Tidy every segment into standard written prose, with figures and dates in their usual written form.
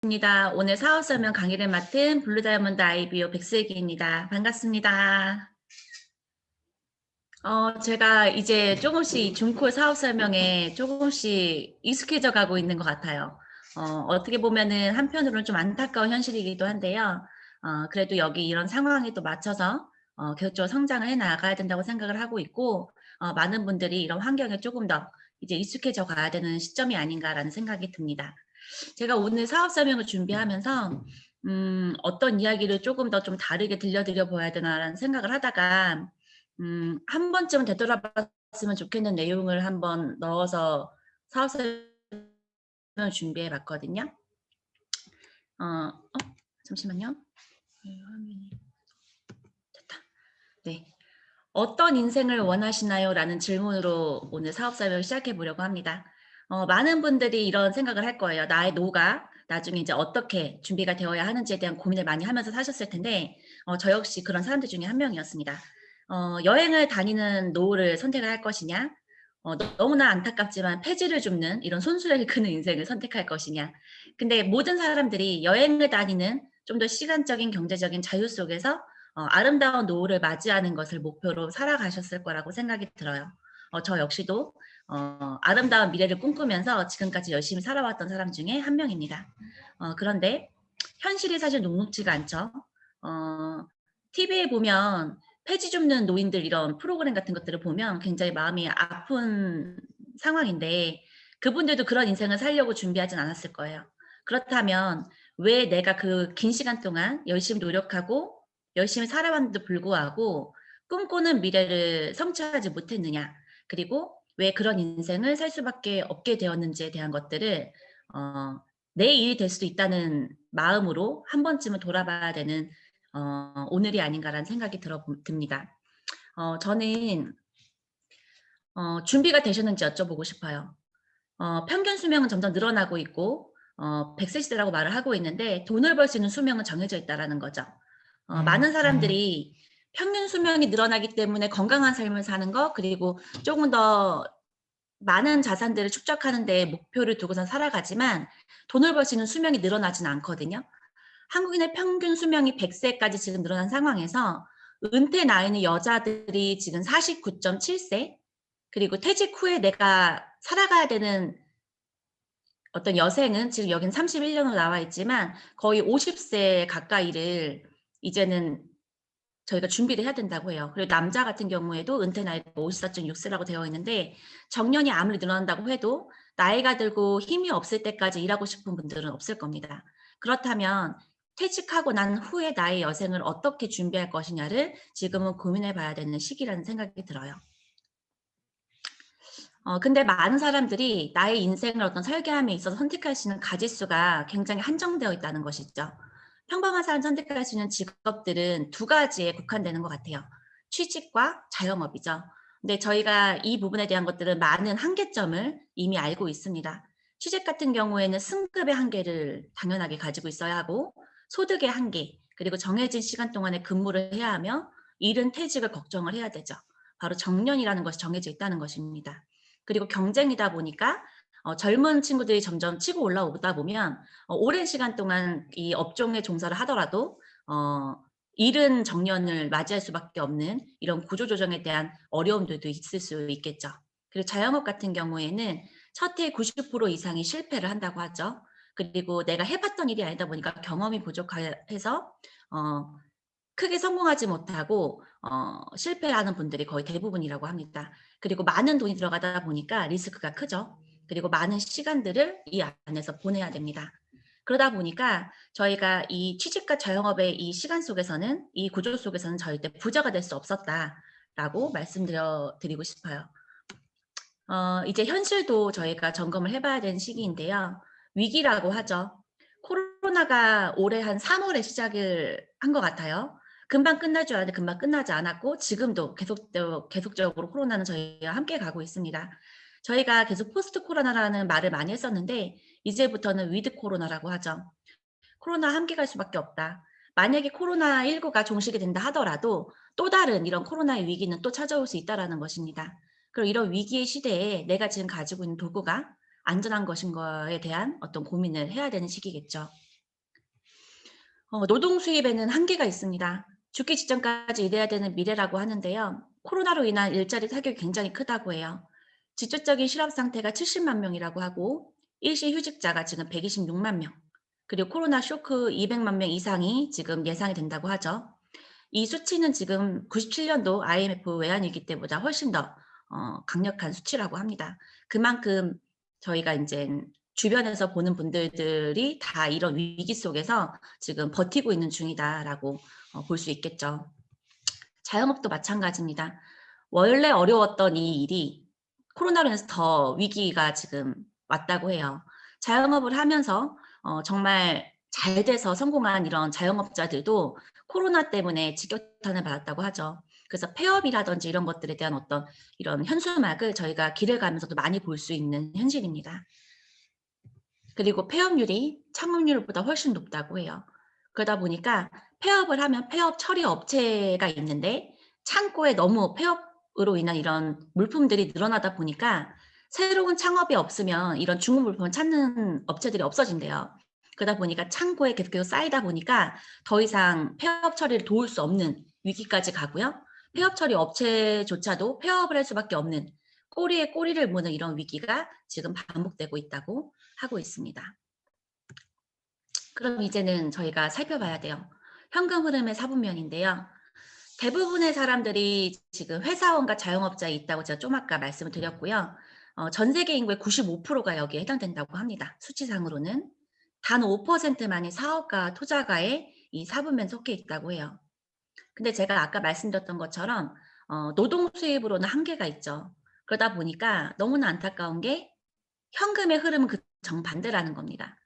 입니다. 오늘 사업 설명 강의를 맡은 블루다이아몬드 IBO 백슬기입니다. 반갑습니다. 제가 이제 조금씩 중콜 사업 설명에 조금씩 익숙해져 가고 있는 것 같아요. 어떻게 보면은 한편으로는 좀 안타까운 현실이기도 한데요. 그래도 여기 이런 상황에 또 맞춰서 계속적으로 성장을 해 나가야 된다고 생각을 하고 있고, 많은 분들이 이런 환경에 조금 더 이제 익숙해져 가야 되는 시점이 아닌가라는 생각이 듭니다. 제가 오늘 사업 설명을 준비하면서 어떤 이야기를 조금 더 좀 다르게 들려드려 보아야 되나라는 생각을 하다가 한 번쯤은 되돌아봤으면 좋겠는 내용을 한번 넣어서 사업 설명을 준비해 봤거든요. 잠시만요. 화면이 됐다. 네. "어떤 인생을 원하시나요?" 라는 질문으로 오늘 사업 설명을 시작해 보려고 합니다. 많은 분들이 이런 생각을 할 거예요. 나의 노가 나중에 이제 어떻게 준비가 되어야 하는지에 대한 고민을 많이 하면서 사셨을 텐데, 저 역시 그런 사람들 중에 한 명이었습니다. 여행을 다니는 노를 선택을 할 것이냐, 너무나 안타깝지만 폐지를 줍는 이런 손수레를 끄는 인생을 선택할 것이냐. 근데 모든 사람들이 여행을 다니는 좀 더 시간적인 경제적인 자유 속에서 아름다운 노후를 맞이하는 것을 목표로 살아가셨을 거라고 생각이 들어요. 저 역시도 아름다운 미래를 꿈꾸면서 지금까지 열심히 살아왔던 사람 중에 한 명입니다. 그런데 현실이 사실 녹록지가 않죠. TV에 보면 폐지 줍는 노인들 이런 프로그램 같은 것들을 보면 굉장히 마음이 아픈 상황인데, 그분들도 그런 인생을 살려고 준비하진 않았을 거예요. 그렇다면 왜 내가 그 긴 시간 동안 열심히 노력하고 열심히 살아왔는데도 불구하고 꿈꾸는 미래를 성취하지 못했느냐, 그리고 왜 그런 인생을 살 수밖에 없게 되었는지에 대한 것들을 내 일이 될 수도 있다는 마음으로 한 번쯤은 돌아봐야 되는 오늘이 아닌가라는 생각이 듭니다. 저는 준비가 되셨는지 여쭤보고 싶어요. 평균 수명은 점점 늘어나고 있고 100세 시대라고 말을 하고 있는데, 돈을 벌 수 있는 수명은 정해져 있다라는 거죠. 많은 사람들이 평균 수명이 늘어나기 때문에 건강한 삶을 사는 거, 그리고 조금 더 많은 자산들을 축적하는 데 목표를 두고선 살아가지만 돈을 벌 수 있는 수명이 늘어나지는 않거든요. 한국인의 평균 수명이 100세까지 지금 늘어난 상황에서 은퇴 나이는 여자들이 지금 49.7세, 그리고 퇴직 후에 내가 살아가야 되는 어떤 여생은 지금 여긴 31년으로 나와 있지만 거의 50세 가까이를 이제는 저희가 준비를 해야 된다고 해요. 그리고 남자 같은 경우에도 은퇴 나이가 54.6세라고 되어 있는데, 정년이 아무리 늘어난다고 해도 나이가 들고 힘이 없을 때까지 일하고 싶은 분들은 없을 겁니다. 그렇다면 퇴직하고 난 후에 나의 여생을 어떻게 준비할 것이냐를 지금은 고민해 봐야 되는 시기라는 생각이 들어요. 근데 많은 사람들이 나의 인생을 어떤 설계함에 있어서 선택할 수 있는 가짓수가 굉장히 한정되어 있다는 것이죠. 평범한 사람이 선택할 수 있는 직업들은 두 가지에 국한되는 것 같아요. 취직과 자영업이죠. 근데 저희가 이 부분에 대한 것들은 많은 한계점을 이미 알고 있습니다. 취직 같은 경우에는 승급의 한계를 당연하게 가지고 있어야 하고, 소득의 한계, 그리고 정해진 시간 동안에 근무를 해야 하며, 이른 퇴직을 걱정을 해야 되죠. 바로 정년이라는 것이 정해져 있다는 것입니다. 그리고 경쟁이다 보니까 젊은 친구들이 점점 치고 올라오다 보면 오랜 시간 동안 이 업종에 종사를 하더라도 이른 정년을 맞이할 수밖에 없는 이런 구조조정에 대한 어려움들도 있을 수 있겠죠. 그리고 자영업 같은 경우에는 첫 해 90% 이상이 실패를 한다고 하죠. 그리고 내가 해 봤던 일이 아니다 보니까 경험이 부족해서 크게 성공하지 못하고 실패하는 분들이 거의 대부분이라고 합니다. 그리고 많은 돈이 들어가다 보니까 리스크가 크죠. 그리고 많은 시간들을 이 안에서 보내야 됩니다. 그러다 보니까 저희가 이 취직과 자영업의 이 시간 속에서는, 이 구조 속에서는 절대 부자가 될 수 없었다라고 드리고 싶어요. 이제 현실도 저희가 점검을 해 봐야 되는 시기인데요. 위기라고 하죠. 코로나가 올해 한 3 월에 시작을 한 것 같아요. 금방 끝날 줄 알았는데 금방 끝나지 않았고, 지금도 계속적으로 코로나는 저희와 함께 가고 있습니다. 저희가 계속 포스트 코로나라는 말을 많이 했었는데, 이제부터는 위드 코로나라고 하죠. 코로나와 함께 갈 수밖에 없다. 만약에 코로나19가 종식이 된다 하더라도 또 다른 이런 코로나의 위기는 또 찾아올 수 있다라는 것입니다. 그리고 이런 위기의 시대에 내가 지금 가지고 있는 도구가 안전한 것인 거에 대한 어떤 고민을 해야 되는 시기겠죠. 노동 수입에는 한계가 있습니다. 죽기 직전까지 일해야 되는 미래라고 하는데요. 코로나로 인한 일자리 타격이 굉장히 크다고 해요. 직접적인 실업 상태가 70만 명이라고 하고 일시 휴직자가 지금 126만 명, 그리고 코로나 쇼크 200만 명 이상이 지금 예상이 된다고 하죠. 이 수치는 지금 97년도 IMF 외환위기 때보다 훨씬 더 강력한 수치라고 합니다. 그만큼 저희가 이제 주변에서 보는 분들이 다 이런 위기 속에서 지금 버티고 있는 중이다라고 볼 수 있겠죠. 자영업도 마찬가지입니다. 원래 어려웠던 이 일이 코로나로 인해서 더 위기가 지금 왔다고 해요. 자영업을 하면서 정말 잘 돼서 성공한 이런 자영업자들도 코로나 때문에 직격탄을 받았다고 하죠. 그래서 폐업이라든지 이런 것들에 대한 어떤 이런 현수막을 저희가 길을 가면서도 많이 볼 수 있는 현실입니다. 그리고 폐업률이 창업률보다 훨씬 높다고 해요. 그러다 보니까 폐업을 하면 폐업 처리 업체가 있는데 창고에 너무 폐업으로 인한 이런 물품들이 늘어나다 보니까 새로운 창업이 없으면 이런 중고 물품을 찾는 업체들이 없어진대요. 그러다 보니까 창고에 계속 쌓이다 보니까 더 이상 폐업 처리를 도울 수 없는 위기까지 가고요. 폐업 처리 업체조차도 폐업을 할 수밖에 없는 꼬리에 꼬리를 무는 이런 위기가 지금 반복되고 있다고 하고 있습니다. 그럼 이제는 저희가 살펴봐야 돼요. 현금 흐름의 4분면인데요. 대부분의 사람들이 지금 회사원과 자영업자에 있다고 제가 좀 아까 말씀을 드렸고요. 전 세계 인구의 95%가 여기에 해당된다고 합니다. 수치상으로는. 단 5%만이 사업가, 투자가에 이 4분면 속해 있다고 해요. 근데 제가 아까 말씀드렸던 것처럼 노동 수입으로는 한계가 있죠. 그러다 보니까 너무나 안타까운 게 현금의 흐름은 그 정반대라는 겁니다.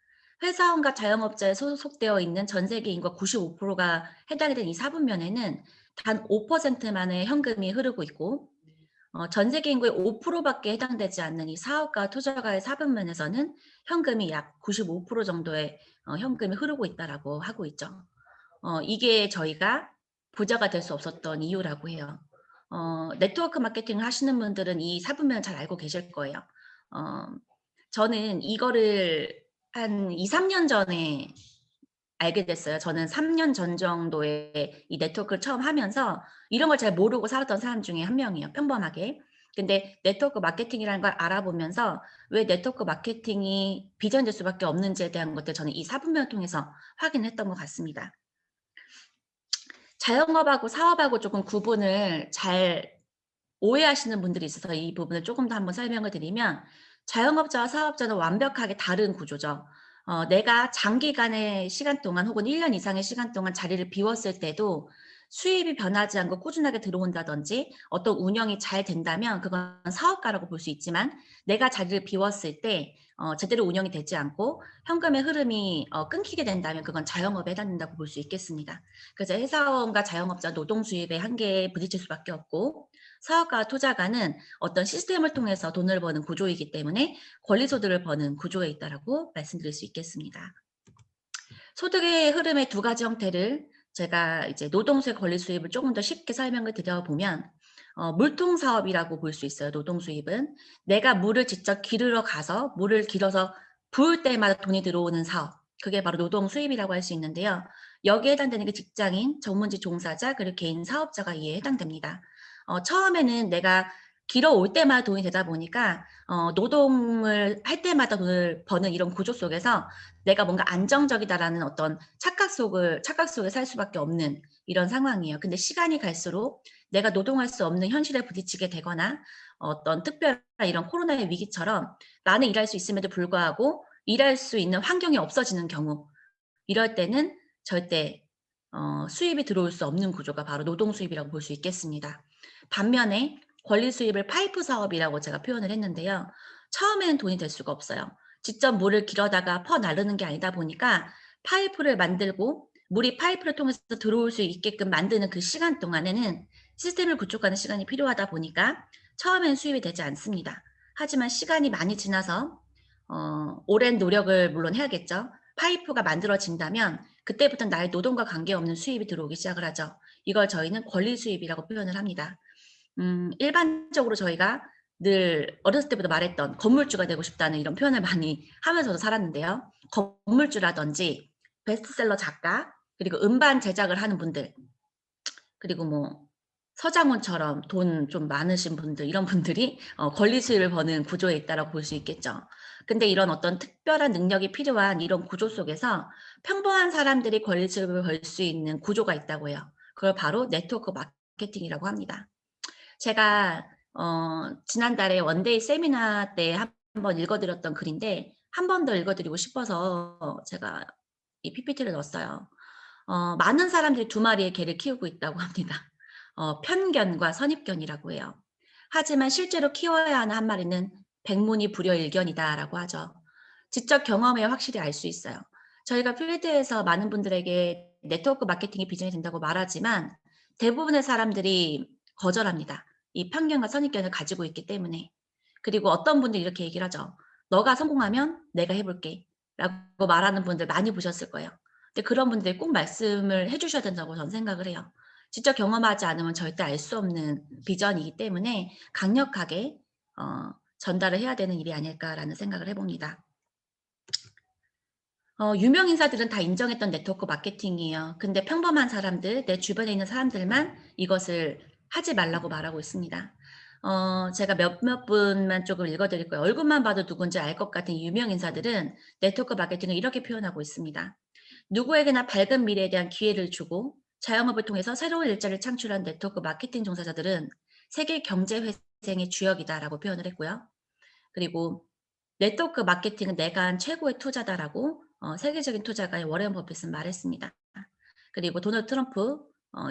회사원과 자영업자에 소속되어 있는 전 세계 인구가 95%가 해당이 된 이 4분면에는 단 5%만의 현금이 흐르고 있고 전 세계 인구의 5%밖에 해당되지 않는 이 사업가 투자가의 4분면에서는 현금이 약 95% 정도의 현금이 흐르고 있다라고 하고 있죠. 이게 저희가 부자가 될 수 없었던 이유라고 해요. 네트워크 마케팅을 하시는 분들은 이 4분면을 잘 알고 계실 거예요. 어 저는 이거를 한 2-3년 전에 알게 됐어요. 저는 3년 전 정도에 이 네트워크를 처음 하면서 이런 걸 잘 모르고 살았던 사람 중에 한 명이에요, 평범하게. 근데 네트워크 마케팅이라는 걸 알아보면서 왜 네트워크 마케팅이 비전될 수밖에 없는지에 대한 것들 저는 이 4분면을 통해서 확인했던 것 같습니다. 자영업하고 사업하고 조금 구분을 잘 오해하시는 분들이 있어서 이 부분을 조금 더 한번 설명을 드리면 자영업자와 사업자는 완벽하게 다른 구조죠. 내가 장기간의 시간 동안 혹은 1년 이상의 시간 동안 자리를 비웠을 때도 수입이 변하지 않고 꾸준하게 들어온다든지 어떤 운영이 잘 된다면 그건 사업가라고 볼 수 있지만 내가 자리를 비웠을 때 제대로 운영이 되지 않고 현금의 흐름이 끊기게 된다면 그건 자영업에 해당된다고 볼 수 있겠습니다. 그래서 회사원과 자영업자 노동 수입의 한계에 부딪힐 수밖에 없고 사업가와 투자가는 어떤 시스템을 통해서 돈을 버는 구조이기 때문에 권리소득을 버는 구조에 있다라고 말씀드릴 수 있겠습니다. 소득의 흐름의 두 가지 형태를 제가 이제 노동수의 권리 수입을 조금 더 쉽게 설명을 드려보면 물통 사업이라고 볼 수 있어요. 노동 수입은 내가 물을 직접 기르러 가서 물을 길어서 부을 때마다 돈이 들어오는 사업. 그게 바로 노동 수입이라고 할 수 있는데요. 여기에 해당되는 게 직장인, 전문직 종사자, 그리고 개인 사업자가 이에 해당됩니다. 처음에는 내가 길어올 때마다 돈이 되다 보니까 노동을 할 때마다 돈을 버는 이런 구조 속에서 내가 뭔가 안정적이다라는 어떤 착각 속에 살 수밖에 없는 이런 상황이에요. 근데 시간이 갈수록 내가 노동할 수 없는 현실에 부딪히게 되거나 어떤 특별한 이런 코로나의 위기처럼 나는 일할 수 있음에도 불구하고 일할 수 있는 환경이 없어지는 경우, 이럴 때는 절대 수입이 들어올 수 없는 구조가 바로 노동 수입이라고 볼 수 있겠습니다. 반면에 권리 수입을 파이프 사업이라고 제가 표현을 했는데요. 처음에는 돈이 될 수가 없어요. 직접 물을 길어다가 퍼 나르는 게 아니다 보니까 파이프를 만들고 물이 파이프를 통해서 들어올 수 있게끔 만드는 그 시간 동안에는 시스템을 구축하는 시간이 필요하다 보니까 처음엔 수입이 되지 않습니다. 하지만 시간이 많이 지나서 오랜 노력을 물론 해야겠죠. 파이프가 만들어진다면 그때부터 나의 노동과 관계없는 수입이 들어오기 시작을 하죠. 이걸 저희는 권리 수입이라고 표현을 합니다. 일반적으로 저희가 늘 어렸을 때부터 말했던 건물주가 되고 싶다는 이런 표현을 많이 하면서도 살았는데요. 건물주라든지 베스트셀러 작가, 그리고 음반 제작을 하는 분들, 그리고 뭐 서장훈처럼 돈 좀 많으신 분들, 이런 분들이 권리 수익을 버는 구조에 있다라고 볼 수 있겠죠. 근데 이런 어떤 특별한 능력이 필요한 이런 구조 속에서 평범한 사람들이 권리 수익을 벌 수 있는 구조가 있다고 해요. 그걸 바로 네트워크 마케팅이라고 합니다. 제가 지난달에 원데이 세미나 때 한번 읽어 드렸던 글인데, 한 번 더 읽어 드리고 싶어서 제가 이 PPT를 넣었어요. 많은 사람들이 두 마리의 개를 키우고 있다고 합니다. 편견과 선입견이라고 해요. 하지만 실제로 키워야 하는 한 마리는 백문이 불여일견이다라고 하죠. 직접 경험해야 확실히 알 수 있어요. 저희가 필드에서 많은 분들에게 네트워크 마케팅이 비전이 된다고 말하지만 대부분의 사람들이 거절합니다. 이 편견과 선입견을 가지고 있기 때문에. 그리고 어떤 분들이 이렇게 얘기를 하죠. "너가 성공하면 내가 해 볼게." 라고 말하는 분들 많이 보셨을 거예요. 근데 그런 분들이 꼭 말씀을 해 주셔야 된다고 저는 생각을 해요. 직접 경험하지 않으면 절대 알 수 없는 비전이기 때문에 강력하게 전달을 해야 되는 일이 아닐까라는 생각을 해 봅니다. 유명 인사들은 다 인정했던 네트워크 마케팅이에요. 근데 평범한 사람들, 내 주변에 있는 사람들만 이것을 하지 말라고 말하고 있습니다. 제가 몇몇 분만 조금 읽어 드릴 거예요. 얼굴만 봐도 누군지 알 것 같은 유명 인사들은 네트워크 마케팅을 이렇게 표현하고 있습니다. 누구에게나 밝은 미래에 대한 기회를 주고 자영업을 통해서 새로운 일자리를 창출한 네트워크 마케팅 종사자들은 세계 경제 회생의 주역이다라고 표현을 했고요. 그리고 네트워크 마케팅은 내가 한 최고의 투자다라고 세계적인 투자가인 워렌 버핏은 말했습니다. 그리고 도널드 트럼프,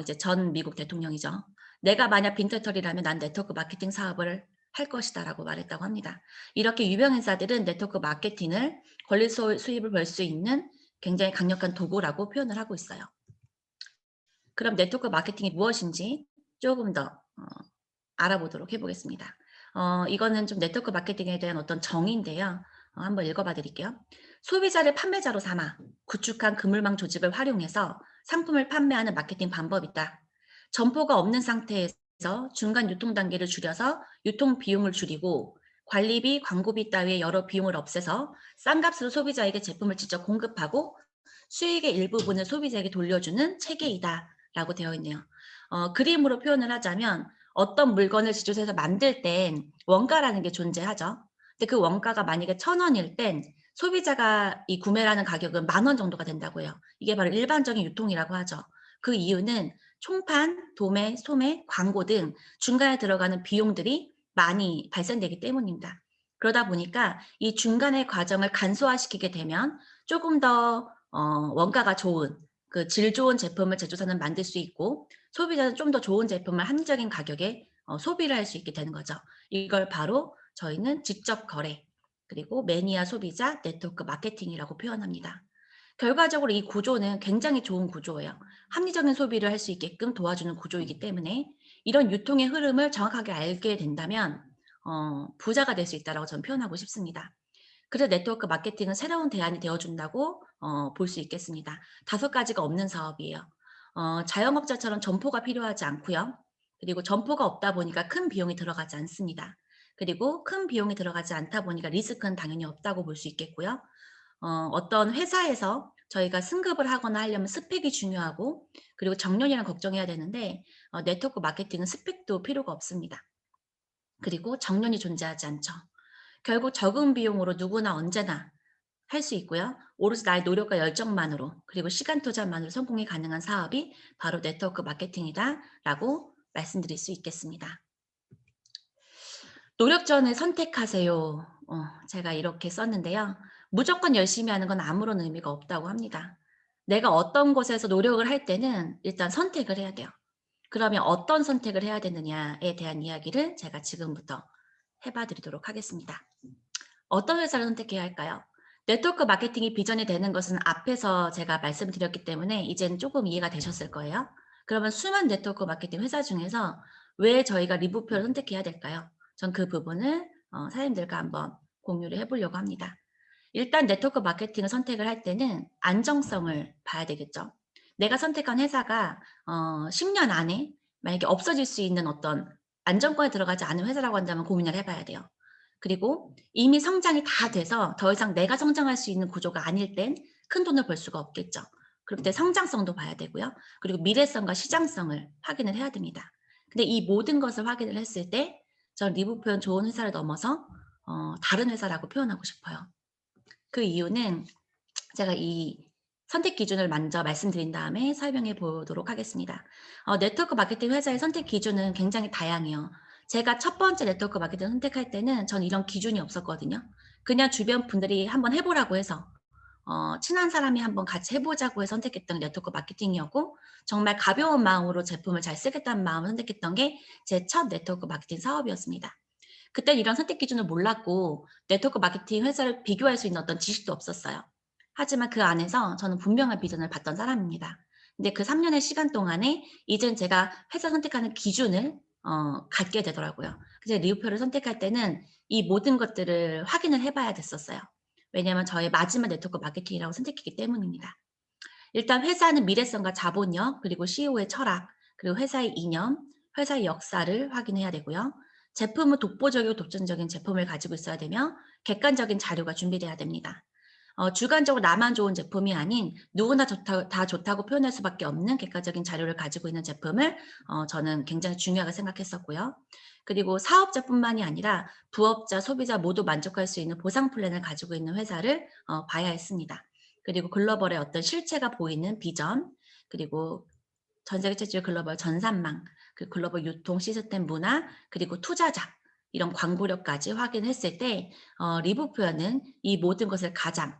이제 전 미국 대통령이죠. "내가 만약 빈털터리라면 난 네트워크 마케팅 사업을 할 것이다."라고 말했다고 합니다. 이렇게 유명 인사들은 네트워크 마케팅을 권리 수입을 벌 수 있는 굉장히 강력한 도구라고 표현을 하고 있어요. 그럼 네트워크 마케팅이 무엇인지 조금 더 알아보도록 해 보겠습니다. 이거는 좀 네트워크 마케팅에 대한 어떤 정의인데요. 한번 읽어 봐 드릴게요. "소비자를 판매자로 삼아 구축한 그물망 조직을 활용해서 상품을 판매하는 마케팅 방법이다. 점포가 없는 상태에서 중간 유통 단계를 줄여서 유통 비용을 줄이고 관리비, 광고비 따위의 여러 비용을 없애서 싼 값으로 소비자에게 제품을 직접 공급하고 수익의 일부분을 소비자에게 돌려주는 체계이다."라고 되어 있네요. 그림으로 표현을 하자면 어떤 물건을 제조해서 만들 땐 원가라는 게 존재하죠. 근데 그 원가가 만약에 1,000원일 땐 소비자가 이 구매를 하는 가격은 10,000원 정도가 된다고 해요. 이게 바로 일반적인 유통이라고 하죠. 그 이유는 총판, 도매, 소매, 광고 등 중간에 들어가는 비용들이 많이 발생되기 때문입니다. 그러다 보니까 이 중간의 과정을 간소화시키게 되면 조금 더 원가가 좋은, 그 질 좋은 제품을 제조사는 만들 수 있고 소비자는 좀 더 좋은 제품을 합리적인 가격에 소비를 할 수 있게 되는 거죠. 이걸 바로 저희는 직접 거래, 그리고 매니아 소비자 네트워크 마케팅이라고 표현합니다. 결과적으로 이 구조는 굉장히 좋은 구조예요. 합리적인 소비를 할 수 있게끔 도와주는 구조이기 때문에 이런 유통의 흐름을 정확하게 알게 된다면 부자가 될 수 있다라고 저는 표현하고 싶습니다. 그래서 네트워크 마케팅은 새로운 대안이 되어 준다고 볼 수 있겠습니다. 5가지가 없는 사업이에요. 자영업자처럼 점포가 필요하지 않고요. 그리고 점포가 없다 보니까 큰 비용이 들어가지 않습니다. 그리고 큰 비용이 들어가지 않다 보니까 리스크는 당연히 없다고 볼 수 있겠고요. 어떤 회사에서 저희가 승급을 하거나 하려면 스펙이 중요하고 그리고 정년이랑 걱정해야 되는데 네트워크 마케팅은 스펙도 필요가 없습니다. 그리고 정년이 존재하지 않죠. 결국 적은 비용으로 누구나 언제나 할 수 있고요. 오로지 나의 노력과 열정만으로 그리고 시간 투자만으로 성공이 가능한 사업이 바로 네트워크 마케팅이다라고 말씀드릴 수 있겠습니다. 노력전을 선택하세요. 제가 이렇게 썼는데요. 무조건 열심히 하는 건 아무런 의미가 없다고 합니다. 내가 어떤 곳에서 노력을 할 때는 일단 선택을 해야 돼요. 그러면 어떤 선택을 해야 되느냐에 대한 이야기를 제가 지금부터 해 봐 드리도록 하겠습니다. 어떤 회사를 선택해야 할까요? 네트워크 마케팅이 비전이 되는 것은 앞에서 제가 말씀드렸기 때문에 이제는 조금 이해가 되셨을 거예요. 그러면 수많은 네트워크 마케팅 회사 중에서 왜 저희가 리브표를 선택해야 될까요? 전 그 부분을 사장님들과 한번 공유를 해 보려고 합니다. 일단 네트워크 마케팅을 선택을 할 때는 안정성을 봐야 되겠죠. 내가 선택한 회사가 10년 안에 만약에 없어질 수 있는 어떤 안정권에 들어가지 않은 회사라고 한다면 고민을 해 봐야 돼요. 그리고 이미 성장이 다 돼서 더 이상 내가 성장할 수 있는 구조가 아닐 땐 큰돈을 벌 수가 없겠죠. 그럴 때 성장성도 봐야 되고요. 그리고 미래성과 시장성을 확인을 해야 됩니다. 근데 이 모든 것을 확인을 했을 때 전 리뷰 표현 좋은 회사를 넘어서 다른 회사라고 표현하고 싶어요. 그 이유는 제가 이 선택 기준을 먼저 말씀드린 다음에 설명해 보도록 하겠습니다. 네트워크 마케팅 회사의 선택 기준은 굉장히 다양해요. 제가 첫 번째 네트워크 마케팅을 선택할 때는 전 이런 기준이 없었거든요. 그냥 주변 분들이 한번 해 보라고 해서 친한 사람이 한번 같이 해 보자고 해서 선택했던 네트워크 마케팅이었고, 정말 가벼운 마음으로 제품을 잘 쓰겠다는 마음을 선택했던 게 제 첫 네트워크 마케팅 사업이었습니다. 그땐 이런 선택 기준을 몰랐고 네트워크 마케팅 회사를 비교할 수 있는 어떤 지식도 없었어요. 하지만 그 안에서 저는 분명한 비전을 봤던 사람입니다. 근데 그 3 년의 시간 동안에 이젠 제가 회사 선택하는 기준을 갖게 되더라고요. 그래서 리우표를 선택할 때는 이 모든 것들을 확인을 해 봐야 됐었어요. 왜냐하면 저의 마지막 네트워크 마케팅이라고 선택했기 때문입니다. 일단 회사는 미래성과 자본력, 그리고 CEO의 철학, 그리고 회사의 이념, 회사의 역사를 확인해야 되고요. 제품은 독보적이고 독점적인 제품을 가지고 있어야 되며 객관적인 자료가 준비돼야 됩니다. 주관적으로 나만 좋은 제품이 아닌 누구나 다 좋다고 표현할 수밖에 없는 객관적인 자료를 가지고 있는 제품을 저는 굉장히 중요하게 생각했었고요. 그리고 사업자뿐만이 아니라 부업자, 소비자 모두 만족할 수 있는 보상 플랜을 가지고 있는 회사를 봐야 했습니다. 그리고 글로벌의 어떤 실체가 보이는 비전, 그리고 전 세계 최초의 글로벌 전산망, 그 글로벌 유통 시스템 문화, 그리고 투자자, 이런 광고력까지 확인했을 때 리뷰 표현은 이 모든 것을 가장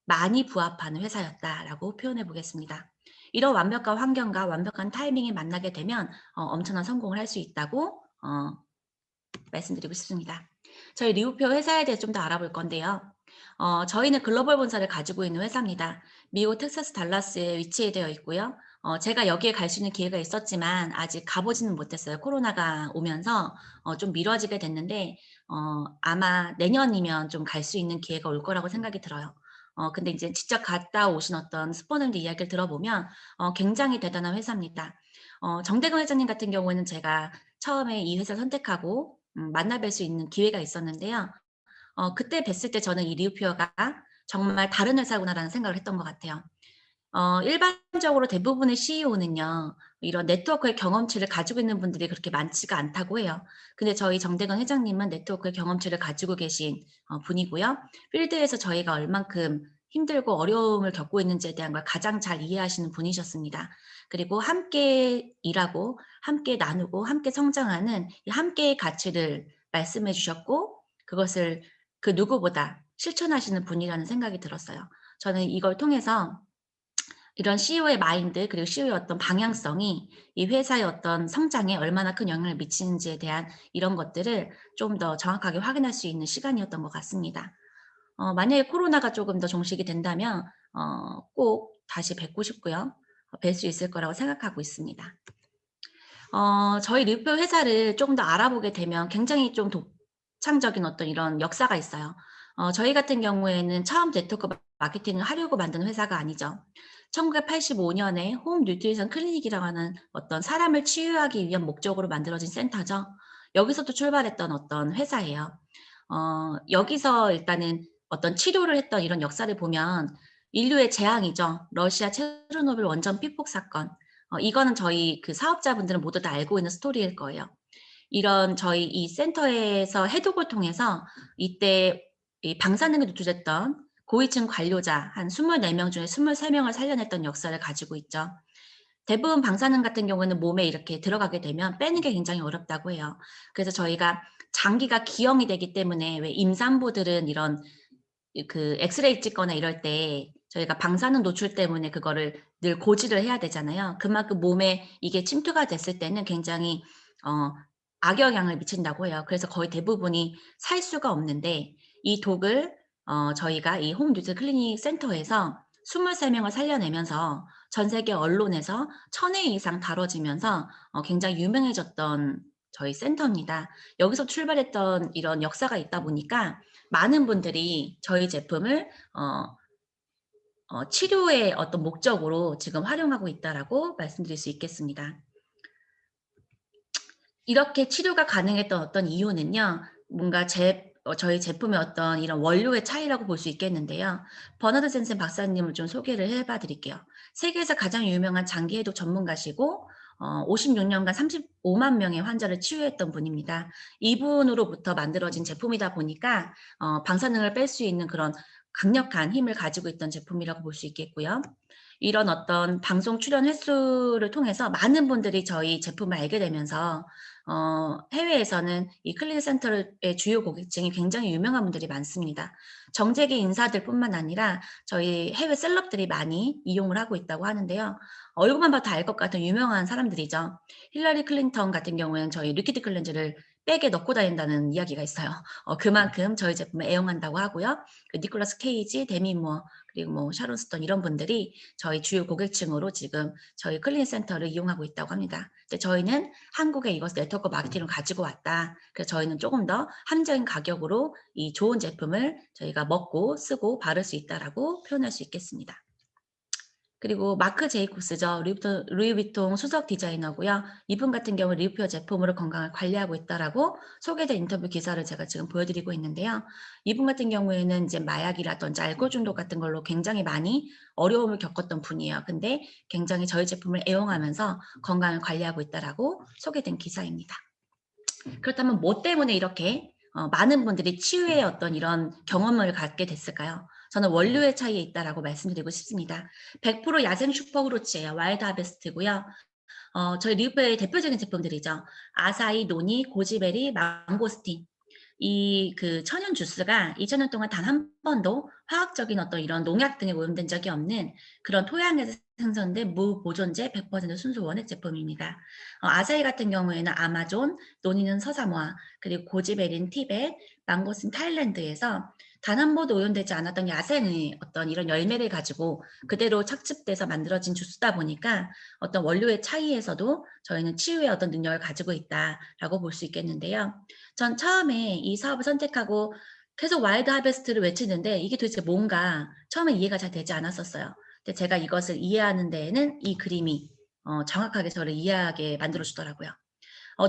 많이 부합하는 회사였다라고 표현해 보겠습니다. 이런 완벽한 환경과 완벽한 타이밍이 만나게 되면 엄청난 성공을 할 수 있다고 말씀드리고 싶습니다. 저희 리우표 회사에 대해서 좀 더 알아볼 건데요. 저희는 글로벌 본사를 가지고 있는 회사입니다. 미국 텍사스 달라스에 위치되어 있고요. 제가 여기에 갈 수 있는 기회가 있었지만 아직 가보지는 못했어요. 코로나가 오면서 좀 미뤄지게 됐는데 아마 내년이면 좀 갈 수 있는 기회가 올 거라고 생각이 들어요. 근데 이제 직접 갔다 오신 어떤 스포너들 이야기를 들어보면 굉장히 대단한 회사입니다. 정대근 회장님 같은 경우에는 제가 처음에 이 회사를 선택하고 만나 뵐 수 있는 기회가 있었는데요. 그때 뵀을 때 저는 이 리우피어가 정말 다른 회사구나라는 생각을 했던 것 같아요. 일반적으로 대부분의 CEO는요, 이런 네트워크의 경험치를 가지고 있는 분들이 그렇게 많지가 않다고 해요. 근데 저희 정대건 회장님은 네트워크의 경험치를 가지고 계신 분이고요. 필드에서 저희가 얼만큼 힘들고 어려움을 겪고 있는지에 대한 걸 가장 잘 이해하시는 분이셨습니다. 그리고 함께 일하고 함께 나누고 함께 성장하는 이 함께의 가치를 말씀해 주셨고, 그것을 그 누구보다 실천하시는 분이라는 생각이 들었어요. 저는 이걸 통해서 이런 CEO의 마인드, 그리고 CEO의 어떤 방향성이 이 회사의 어떤 성장에 얼마나 큰 영향을 미치는지에 대한 이런 것들을 좀 더 정확하게 확인할 수 있는 시간이었던 것 같습니다. 만약에 코로나가 조금 더 종식이 된다면 꼭 다시 뵙고 싶고요. 뵐 수 있을 거라고 생각하고 있습니다. 저희 리뷰 회사를 조금 더 알아보게 되면 굉장히 좀 독창적인 어떤 이런 역사가 있어요. 저희 같은 경우에는 처음 네트워크 마케팅을 하려고 만든 회사가 아니죠. 1985년에 홈 뉴트리션 클리닉이라고 하는 어떤 사람을 치유하기 위한 목적으로 만들어진 센터죠. 여기서부터 출발했던 어떤 회사예요. 여기서 일단은 어떤 치료를 했던 이런 역사를 보면 인류의 재앙이죠. 러시아 체르노빌 원전 피폭 사건. 이거는 저희 그 사업자분들은 모두 다 알고 있는 스토리일 거예요. 이런 저희 이 센터에서 해독을 통해서 이때 이 방사능에 노출됐던 고위층 관료자 한 24명 중에 23명을 살려냈던 역사를 가지고 있죠. 대부분 방사능 같은 경우에는 몸에 이렇게 들어가게 되면 빼는 게 굉장히 어렵다고 해요. 그래서 저희가 장기가 기형이 되기 때문에 왜 임산부들은 이런 그 엑스레이 찍거나 이럴 때 저희가 방사능 노출 때문에 그거를 늘 고지를 해야 되잖아요. 그만큼 몸에 이게 침투가 됐을 때는 굉장히 어 악영향을 미친다고 해요. 그래서 거의 대부분이 살 수가 없는데 이 독을 저희가 이 홈 뉴트 클리닉 센터에서 23명을 살려내면서 전 세계 언론에서 1,000회 이상 다뤄지면서 굉장히 유명해졌던 저희 센터입니다. 여기서 출발했던 이런 역사가 있다 보니까 많은 분들이 저희 제품을 치료의 어떤 목적으로 지금 활용하고 있다라고 말씀드릴 수 있겠습니다. 이렇게 치료가 가능했던 어떤 이유는요. 뭔가 저희 제품의 어떤 이런 원료의 차이라고 볼 수 있겠는데요. 버나드 젠센 박사님을 좀 소개를 해봐 드릴게요. 세계에서 가장 유명한 장기 해독 전문가시고 56년간 35만 명의 환자를 치유했던 분입니다. 이분으로부터 만들어진 제품이다 보니까 방사능을 뺄 수 있는 그런 강력한 힘을 가지고 있던 제품이라고 볼 수 있겠고요. 이런 어떤 방송 출연 횟수를 통해서 많은 분들이 저희 제품을 알게 되면서 해외에서는 이 클리닉 센터의 주요 고객층이 굉장히 유명한 분들이 많습니다. 정재계 인사들뿐만 아니라 저희 해외 셀럽들이 많이 이용을 하고 있다고 하는데요. 얼굴만 봐도 알 것 같은 유명한 사람들이죠. 힐러리 클린턴 같은 경우에는 저희 리퀴드 클렌저를 백에 넣고 다닌다는 이야기가 있어요. 그만큼 저희 제품을 애용한다고 하고요. 그 니콜라스 케이지, 데미 무어, 그리고 뭐 샤론 스톤 이런 분들이 저희 주요 고객층으로 지금 저희 클리닉 센터를 이용하고 있다고 합니다. 근데 저희는 한국에 이것을 네트워크 마케팅을 가지고 왔다. 그래서 저희는 조금 더 합리적인 가격으로 이 좋은 제품을 저희가 먹고 쓰고 바를 수 있다라고 표현할 수 있겠습니다. 그리고 마크 제이콥스죠. 루이비통 수석 디자이너고요. 이분 같은 경우 리우페어 제품으로 건강을 관리하고 있다라고 소개된 인터뷰 기사를 제가 지금 보여드리고 있는데요. 이분 같은 경우에는 이제 마약이라든지 알코올 중독 같은 걸로 굉장히 많이 어려움을 겪었던 분이에요. 근데 굉장히 저희 제품을 애용하면서 건강을 관리하고 있다라고 소개된 기사입니다. 그렇다면 뭐 때문에 이렇게 많은 분들이 치유의 어떤 이런 경험을 갖게 됐을까요? 저는 원료의 차이에 있다라고 말씀드리고 싶습니다. 100% 야생 슈퍼그로츠예요. 와일드 하베스트고요. 저희 리우페의 대표적인 제품들이죠. 아사히, 노니, 고지베리, 망고스틴. 이 그 천연 주스가 2000년 동안 단 한 번도 화학적인 어떤 이런 농약 등에 오염된 적이 없는 그런 토양에서 생성된 무보존제 100% 순수 원액 제품입니다. 아사히 같은 경우에는 아마존, 노니는 서사모아, 그리고 고지베리는 티벳, 망고스틴 타일랜드에서 단 한 번도 오염되지 않았던 야생의 어떤 이런 열매를 가지고 그대로 착즙돼서 만들어진 주스다 보니까 어떤 원료의 차이에서도 저희는 치유의 어떤 능력을 가지고 있다라고 볼 수 있겠는데요. 전 처음에 이 사업을 선택하고 계속 와일드 하베스트를 외치는데 이게 도대체 뭔가 처음에 이해가 잘 되지 않았었어요. 근데 제가 이것을 이해하는 데에는 이 그림이 정확하게 저를 이해하게 만들어 주더라고요.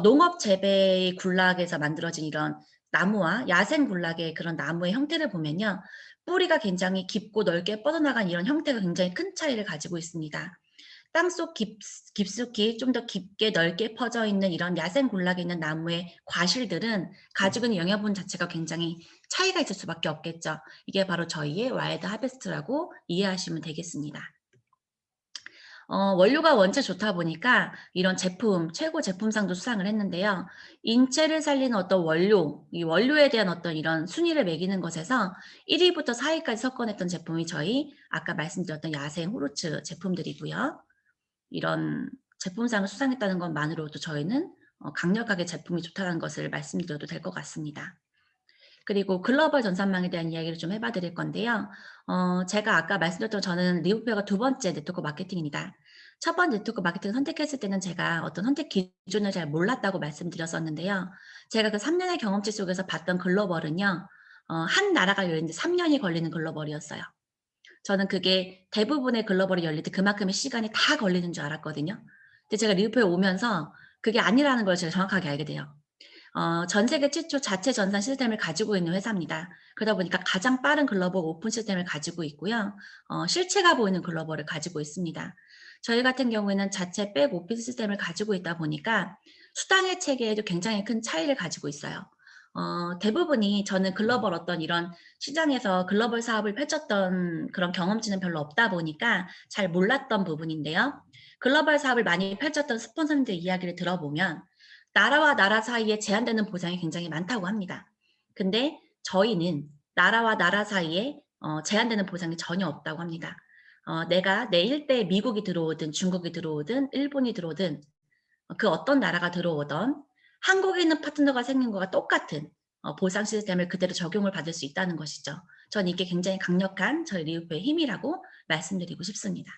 농업 재배의 군락에서 만들어진 이런 나무와 야생 군락의 그런 나무의 형태를 보면요. 뿌리가 굉장히 깊고 넓게 뻗어나간 이런 형태가 굉장히 큰 차이를 가지고 있습니다. 땅속 깊숙이 좀 더 깊게 넓게 퍼져 있는 이런 야생 군락에 있는 나무의 과실들은 가지고 있는 영양분 자체가 굉장히 차이가 있을 수밖에 없겠죠. 이게 바로 저희의 와일드 하베스트라고 이해하시면 되겠습니다. 원료가 원체 좋다 보니까 이런 제품, 최고 제품상도 수상을 했는데요. 인체를 살리는 어떤 원료, 이 원료에 대한 어떤 이런 순위를 매기는 것에서 1 위부터 4 위까지 섞어냈던 제품이 저희 아까 말씀드렸던 야생 후르츠 제품들이고요. 이런 제품상을 수상했다는 것만으로도 저희는 강력하게 제품이 좋다는 것을 말씀드려도 될 것 같습니다. 그리고 글로벌 전산망에 대한 이야기를 좀 해봐 드릴 건데요. 제가 아까 말씀드렸던 저는 리우페어가 두 번째 네트워크 마케팅입니다. 첫 번째 네트워크 마케팅을 선택했을 때는 제가 어떤 선택 기준을 잘 몰랐다고 말씀드렸었는데요. 제가 그 3년의 경험치 속에서 봤던 글로벌은요. 한 나라가 열리는데 3년이 걸리는 글로벌이었어요. 저는 그게 대부분의 글로벌이 열릴 때 그만큼의 시간이 다 걸리는 줄 알았거든요. 근데 제가 리우페에 오면서 그게 아니라는 걸 제가 정확하게 알게 돼요. 전 세계 최초 자체 전산 시스템을 가지고 있는 회사입니다. 그러다 보니까 가장 빠른 글로벌 오픈 시스템을 가지고 있고요. 실체가 보이는 글로벌을 가지고 있습니다. 저희 같은 경우에는 자체 백 오피스 시스템을 가지고 있다 보니까 수당의 체계에도 굉장히 큰 차이를 가지고 있어요. 대부분이 저는 글로벌 어떤 이런 시장에서 글로벌 사업을 펼쳤던 그런 경험치는 별로 없다 보니까 잘 몰랐던 부분인데요. 글로벌 사업을 많이 펼쳤던 스폰서님들 이야기를 들어보면 나라와 나라 사이에 제한되는 보장이 굉장히 많다고 합니다. 근데 저희는 나라와 나라 사이에 제한되는 보장이 전혀 없다고 합니다. 내가 내 일대에 미국이 들어오든 중국이 들어오든 일본이 들어오든 그 어떤 나라가 들어오든 한국에 있는 파트너가 생긴 거와 똑같은 보상 시스템을 그대로 적용을 받을 수 있다는 것이죠. 전 이게 굉장히 강력한 저희 리우페의 힘이라고 말씀드리고 싶습니다.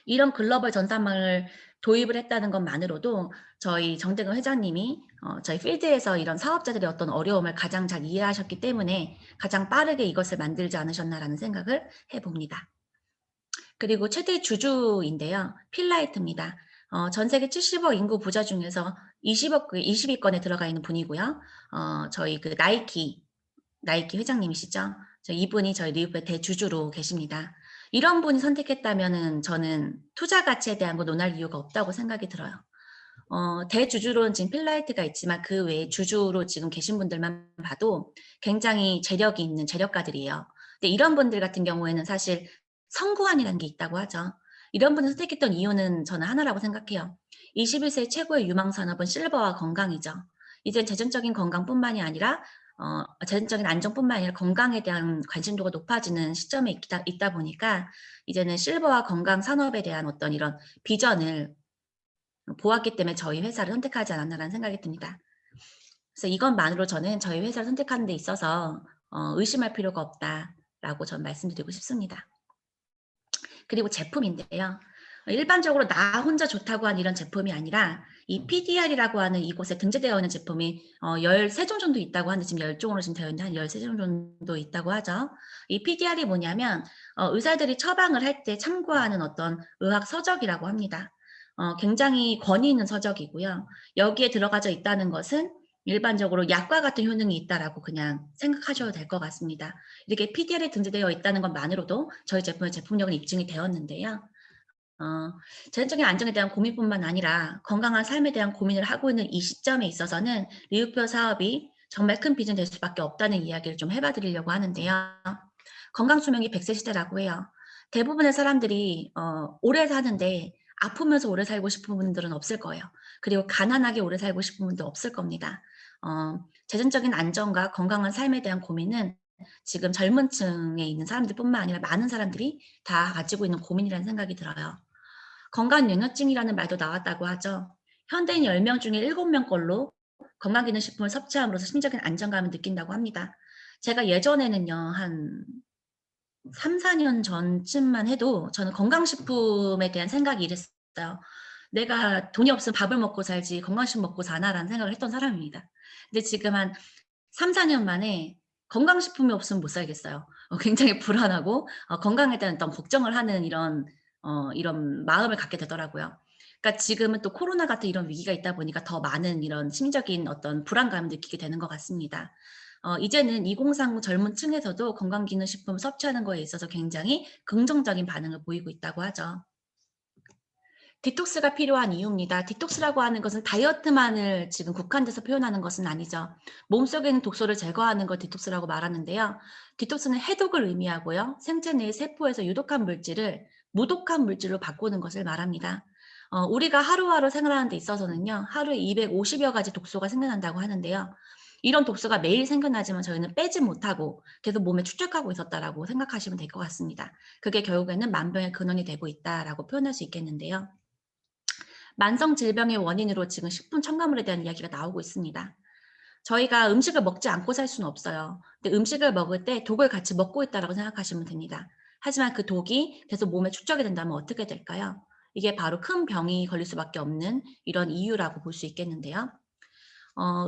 이런 글로벌 전산망을 도입을 했다는 것만으로도 저희 정대근 회장님이 저희 필드에서 이런 사업자들의 어떤 어려움을 가장 잘 이해하셨기 때문에 가장 빠르게 이것을 만들지 않으셨나라는 생각을 해봅니다. 그리고 최대 주주인데요. 필라이트입니다. 전 세계 70억 인구 부자 중에서 20위권에 들어가 있는 분이고요. 저희 그 나이키 회장님이시죠. 이분이 저희 리우프의 대주주로 계십니다. 이런 분이 선택했다면은 저는 투자 가치에 대한 거 논할 이유가 없다고 생각이 들어요. 대주주로는 지금 필라이트가 있지만 그 외에 주주로 지금 계신 분들만 봐도 굉장히 재력이 있는 재력가들이에요. 근데 이런 분들 같은 경우에는 사실 선구안이라는 게 있다고 하죠. 이런 분을 선택했던 이유는 저는 하나라고 생각해요. 21세기 최고의 유망 산업은 실버와 건강이죠. 이젠 재정적인 건강뿐만이 아니라 재정적인 안정뿐만 아니라 건강에 대한 관심도가 높아지는 시점에 있다 보니까 이제는 실버와 건강 산업에 대한 어떤 이런 비전을 보았기 때문에 저희 회사를 선택하지 않았나라는 생각이 듭니다. 그래서 이것만으로 저는 저희 회사를 선택하는 데 있어서 의심할 필요가 없다라고 저는 말씀드리고 싶습니다. 그리고 제품인데요. 일반적으로 나 혼자 좋다고 하는 이런 제품이 아니라 이 PDR이라고 하는 이곳에 등재되어 있는 제품이 13종 정도 있다고 하는데 지금 10종으로 지금 되어 있는데 한 13종 정도 있다고 하죠. 이 PDR이 뭐냐면 의사들이 처방을 할 때 참고하는 어떤 의학 서적이라고 합니다. 굉장히 권위 있는 서적이고요. 여기에 들어가져 있다는 것은 일반적으로 약과 같은 효능이 있다라고 그냥 생각하셔도 될 것 같습니다. 이렇게 PDR에 등재되어 있다는 것만으로도 저희 제품의 제품력은 입증이 되었는데요. 재정적인 안정에 대한 고민뿐만 아니라 건강한 삶에 대한 고민을 하고 있는 이 시점에 있어서는 리우표 사업이 정말 큰 비전이 될 수밖에 없다는 이야기를 좀 해봐 드리려고 하는데요. 건강 수명이 100세 시대라고 해요. 대부분의 사람들이 오래 사는데 아프면서 오래 살고 싶은 분들은 없을 거예요. 그리고 가난하게 오래 살고 싶은 분도 없을 겁니다. 재정적인 안정과 건강한 삶에 대한 고민은 지금 젊은 층에 있는 사람들뿐만 아니라 많은 사람들이 다 가지고 있는 고민이라는 생각이 들어요. 건강연혈증이라는 말도 나왔다고 하죠. 현대인 10명 중에 7명 걸로 건강기능식품을 섭취함으로써 심적인 안정감을 느낀다고 합니다. 제가 예전에는요, 한 3-4년 전쯤만 해도 저는 건강식품에 대한 생각이 이랬어요. '내가 돈이 없으면 밥을 먹고 살지 건강식품 먹고 사나?'라는 생각을 했던 사람입니다. 근데 지금 한 3-4년 만에 건강식품이 없으면 못 살겠어요. 굉장히 불안하고 건강에 대한 어떤 걱정을 하는 이런 마음을 갖게 되더라고요. 그러니까 지금은 또 코로나 같은 이런 위기가 있다 보니까 더 많은 이런 심리적인 어떤 불안감을 느끼게 되는 것 같습니다. 이제는 2030 젊은 층에서도 건강기능식품을 섭취하는 거에 있어서 굉장히 긍정적인 반응을 보이고 있다고 하죠. 디톡스가 필요한 이유입니다. 디톡스라고 하는 것은 다이어트만을 지금 국한돼서 표현하는 것은 아니죠. 몸속에 있는 독소를 제거하는 걸 디톡스라고 말하는데요. 디톡스는 해독을 의미하고요. 생체 내의 세포에서 유독한 물질을 무독한 물질로 바꾸는 것을 말합니다. 우리가 하루하루 생활하는 데 있어서는요. 하루에 250여 가지 독소가 생겨난다고 하는데요. 이런 독소가 매일 생겨나지만 저희는 빼지 못하고 계속 몸에 축적하고 있었다라고 생각하시면 될 것 같습니다. 그게 결국에는 만병의 근원이 되고 있다라고 표현할 수 있겠는데요. 만성 질병의 원인으로 지금 식품 첨가물에 대한 이야기가 나오고 있습니다. 저희가 음식을 먹지 않고 살 수는 없어요. 근데 음식을 먹을 때 독을 같이 먹고 있다라고 생각하시면 됩니다. 하지만 그 독이 계속 몸에 축적이 된다면 어떻게 될까요? 이게 바로 큰 병이 걸릴 수밖에 없는 이런 이유라고 볼 수 있겠는데요.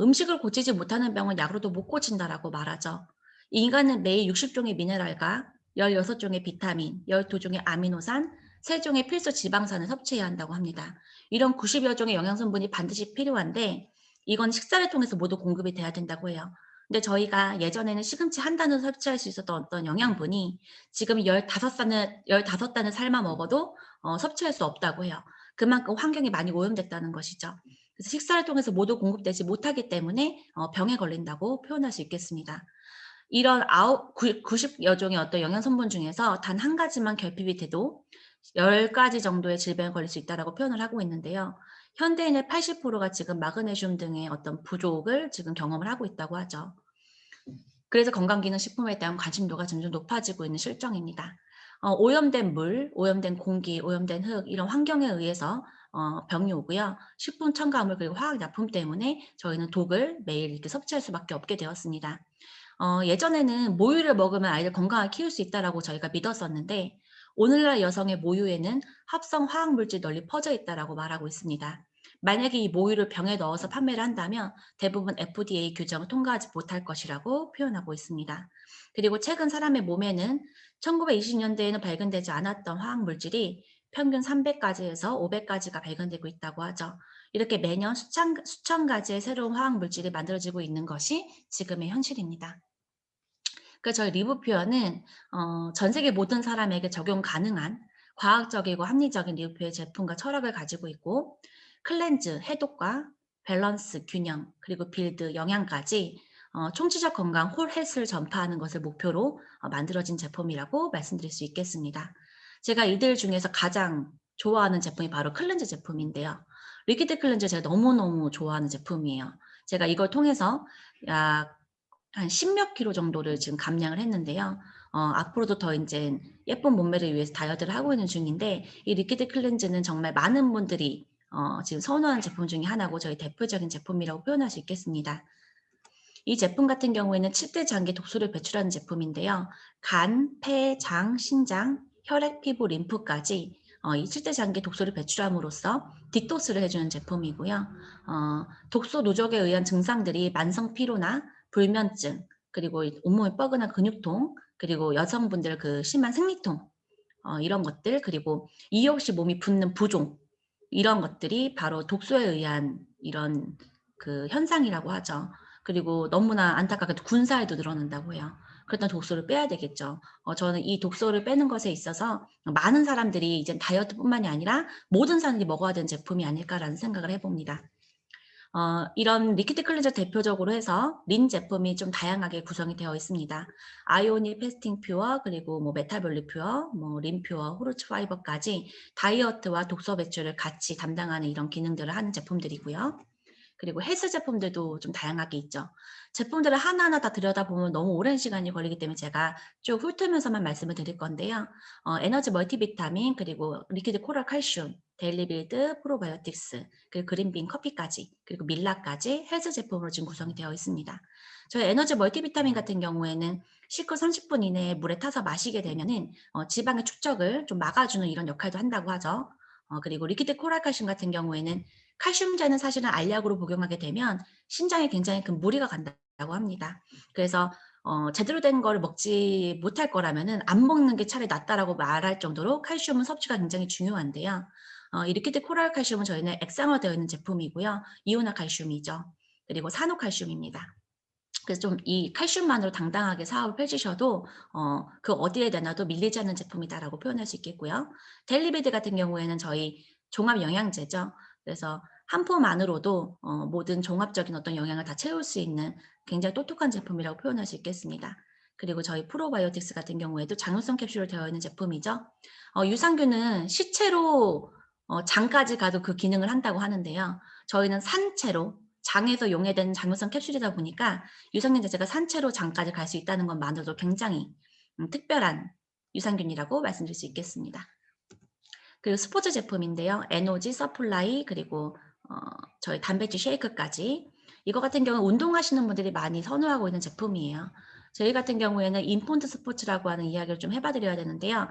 음식을 고치지 못하는 병은 약으로도 못 고친다라고 말하죠. 인간은 매일 60종의 미네랄과 16종의 비타민, 12종의 아미노산, 3종의 필수 지방산을 섭취해야 한다고 합니다. 이런 90여 종의 영양성분이 반드시 필요한데 이건 식사를 통해서 모두 공급이 돼야 된다고 해요. 근데 저희가 예전에는 시금치 한 단을 섭취할 수 있었던 어떤 영양분이 지금 15단을 삶아 먹어도 섭취할 수 없다고 해요. 그만큼 환경이 많이 오염됐다는 것이죠. 그래서 식사를 통해서 모두 공급되지 못하기 때문에 병에 걸린다고 표현할 수 있겠습니다. 이런 90여 종의 어떤 영양 성분 중에서 단 한 가지만 결핍이 돼도 10가지 정도의 질병에 걸릴 수 있다라고 표현을 하고 있는데요. 현대인의 80%가 지금 마그네슘 등의 어떤 부족을 지금 경험을 하고 있다고 하죠. 그래서 건강기능식품에 대한 관심도가 점점 높아지고 있는 실정입니다. 오염된 물, 오염된 공기, 오염된 흙 이런 환경에 의해서 병이 오고요. 식품 첨가물 그리고 화학약품 때문에 저희는 독을 매일 이렇게 섭취할 수밖에 없게 되었습니다. 예전에는 모유를 먹으면 아이를 건강하게 키울 수 있다라고 저희가 믿었었는데 오늘날 여성의 모유에는 합성 화학물질이 널리 퍼져 있다라고 말하고 있습니다. 만약에 이 모유를 병에 넣어서 판매를 한다면 대부분 FDA 규정을 통과하지 못할 것이라고 표현하고 있습니다. 그리고 최근 사람의 몸에는 1920년대에는 발견되지 않았던 화학물질이 평균 300가지에서 500가지가 발견되고 있다고 하죠. 이렇게 매년 수천 가지의 새로운 화학 물질이 만들어지고 있는 것이 지금의 현실입니다. 저희 리브 퓨어는 전 세계 모든 사람에게 적용 가능한 과학적이고 합리적인 리브 퓨어의 제품과 철학을 가지고 있고, 클렌즈, 해독과 밸런스, 균형, 그리고 빌드, 영양까지 총체적 건강, 홀 헬스를 전파하는 것을 목표로 만들어진 제품이라고 말씀드릴 수 있겠습니다. 제가 이들 중에서 가장 좋아하는 제품이 바로 클렌즈 제품인데요. 리퀴드 클렌즈 제가 너무너무 좋아하는 제품이에요. 제가 이걸 통해서 약 한 10몇 킬로 정도를 지금 감량을 했는데요. 앞으로도 더 인제 예쁜 몸매를 위해서 다이어트를 하고 있는 중인데, 이 리퀴드 클렌즈는 정말 많은 분들이 지금 선호하는 제품 중에 하나고 저희 대표적인 제품이라고 표현할 수 있겠습니다. 이 제품 같은 경우에는 7대 장기 독소를 배출하는 제품인데요. 간, 폐, 장, 신장, 혈액, 피부, 림프까지 이 7대 장기 독소를 배출함으로써 디톡스를 해주는 제품이고요. 독소 누적에 의한 증상들이 만성 피로나 불면증, 그리고 온몸이 뻐근한 근육통, 그리고 여성분들 그 심한 생리통, 이런 것들, 그리고 이유 없이 몸이 붓는 부종, 이런 것들이 바로 독소에 의한 이런 그 현상이라고 하죠. 그리고 너무나 안타깝게도 군사에도 늘어난다고 해요. 그렇다면 독소를 빼야 되겠죠. 저는 이 독소를 빼는 것에 있어서 많은 사람들이 이젠 다이어트뿐만이 아니라 모든 사람들이 먹어야 되는 제품이 아닐까라는 생각을 해 봅니다. 이런 리퀴드 클렌저 대표적으로 해서 린 제품이 좀 다양하게 구성이 되어 있습니다. 아이오닉 패스팅 퓨어, 그리고 뭐 메타볼릭 퓨어, 뭐 린 퓨어, 호르츠 파이버까지 다이어트와 독소 배출을 같이 담당하는 이런 기능들을 하는 제품들이고요. 그리고 헬스 제품들도 좀 다양하게 있죠. 제품들을 하나하나 다 들여다보면 너무 오랜 시간이 걸리기 때문에 제가 쭉 훑으면서만 말씀을 드릴 건데요. 에너지 멀티비타민, 그리고 리퀴드 코랄 칼슘, 데일리빌드, 프로바이오틱스, 그리고 그린빈 커피까지, 그리고 밀라까지 헬스 제품으로 지금 구성이 되어 있습니다. 저희 에너지 멀티비타민 같은 경우에는 식후 30분 이내에 물에 타서 마시게 되면은 지방의 축적을 좀 막아주는 이런 역할도 한다고 하죠. 그리고 리퀴드 코랄 칼슘 같은 경우에는 칼슘제는 사실은 알약으로 복용하게 되면 신장에 굉장히 큰 무리가 간다고 합니다. 그래서 제대로 된 거를 먹지 못할 거라면은 안 먹는 게 차라리 낫다라고 말할 정도로 칼슘은 섭취가 굉장히 중요한데요. 이 리퀴드 코랄 칼슘은 저희는 액상화되어 있는 제품이고요. 이온화 칼슘이죠. 그리고 산호칼슘입니다. 그래서 좀 이 칼슘만으로 당당하게 사업을 펼치셔도 그 어디에 내놔도 밀리지 않는 제품이다라고 표현할 수 있겠고요. 데일리베드 같은 경우에는 저희 종합 영양제죠. 그래서 한 포 안으로도 모든 종합적인 어떤 영양을 다 채울 수 있는 굉장히 똑똑한 제품이라고 표현할 수 있겠습니다. 그리고 저희 프로바이오틱스 같은 경우에도 장효성 캡슐로 되어 있는 제품이죠. 유산균은 시체로 장까지 가도 그 기능을 한다고 하는데요. 저희는 산채로 장에서 용해된 장효성 캡슐이다 보니까 유산균 자체가 산채로 장까지 갈 수 있다는 것만으로도 굉장히 특별한 유산균이라고 말씀드릴 수 있겠습니다. 그리고 스포츠 제품인데요. 에너지, 서플라이, 그리고 저희 단백질 쉐이크까지. 이거 같은 경우는 운동하시는 분들이 많이 선호하고 있는 제품이에요. 저희 같은 경우에는 인폰트 스포츠라고 하는 이야기를 좀 해봐 드려야 되는데요.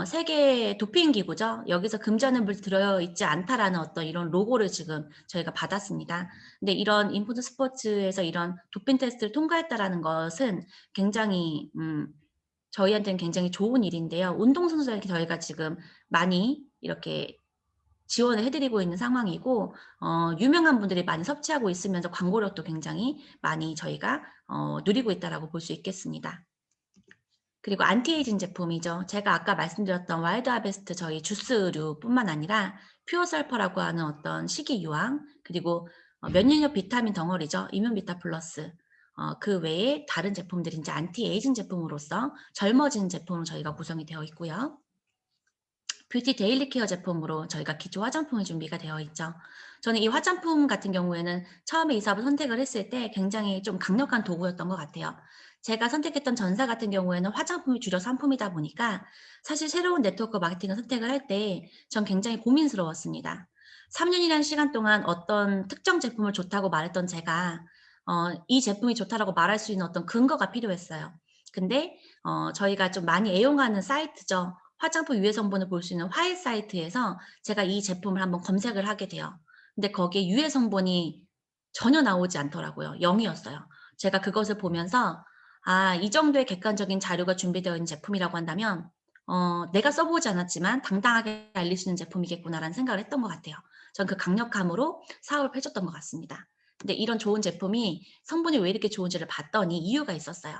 세계 도핑 기구죠. 여기서 금지하는 물이 들어있지 않다라는 어떤 이런 로고를 지금 저희가 받았습니다. 근데 이런 인폰트 스포츠에서 이런 도핑 테스트를 통과했다라는 것은 굉장히 저희한테는 굉장히 좋은 일인데요. 운동선수들에게 저희가 지금 많이 이렇게 지원을 해 드리고 있는 상황이고, 유명한 분들이 많이 섭취하고 있으면서 광고력도 굉장히 많이 저희가 누리고 있다라고 볼 수 있겠습니다. 그리고 안티에이징 제품이죠. 제가 아까 말씀드렸던 와일드 하베스트 저희 주스류뿐만 아니라 퓨어 설퍼라고 하는 어떤 식이유황, 그리고 면역력 비타민 덩어리죠. 이뮨비타 플러스. 그 외에 다른 제품들이 인제 안티에이징 제품으로서 젊어지는 제품으로 저희가 구성이 되어 있고요. 뷰티 데일리 케어 제품으로 저희가 기초 화장품이 준비가 되어 있죠. 저는 이 화장품 같은 경우에는 처음에 이 사업을 선택을 했을 때 굉장히 좀 강력한 도구였던 것 같아요. 제가 선택했던 전사 같은 경우에는 화장품이 주력 상품이다 보니까 사실 새로운 네트워크 마케팅을 선택을 할 때 전 굉장히 고민스러웠습니다. 3년이라는 시간 동안 어떤 특정 제품을 좋다고 말했던 제가 이 제품이 좋다라고 말할 수 있는 어떤 근거가 필요했어요. 근데 저희가 좀 많이 애용하는 사이트죠. 화장품 유해 성분을 볼 수 있는 화해 사이트에서 제가 이 제품을 한번 검색을 하게 돼요. 근데 거기에 유해 성분이 전혀 나오지 않더라고요. 0 이었어요. 제가 그것을 보면서 '아 이 정도의 객관적인 자료가 준비되어 있는 제품이라고 한다면 내가 써보지 않았지만 당당하게 알릴 수 있는 제품이겠구나라는 생각을 했던 것 같아요. 전 그 강력함으로 사업을 펼쳤던 것 같습니다. 근데 이런 좋은 제품이 성분이 왜 이렇게 좋은지를 봤더니 이유가 있었어요.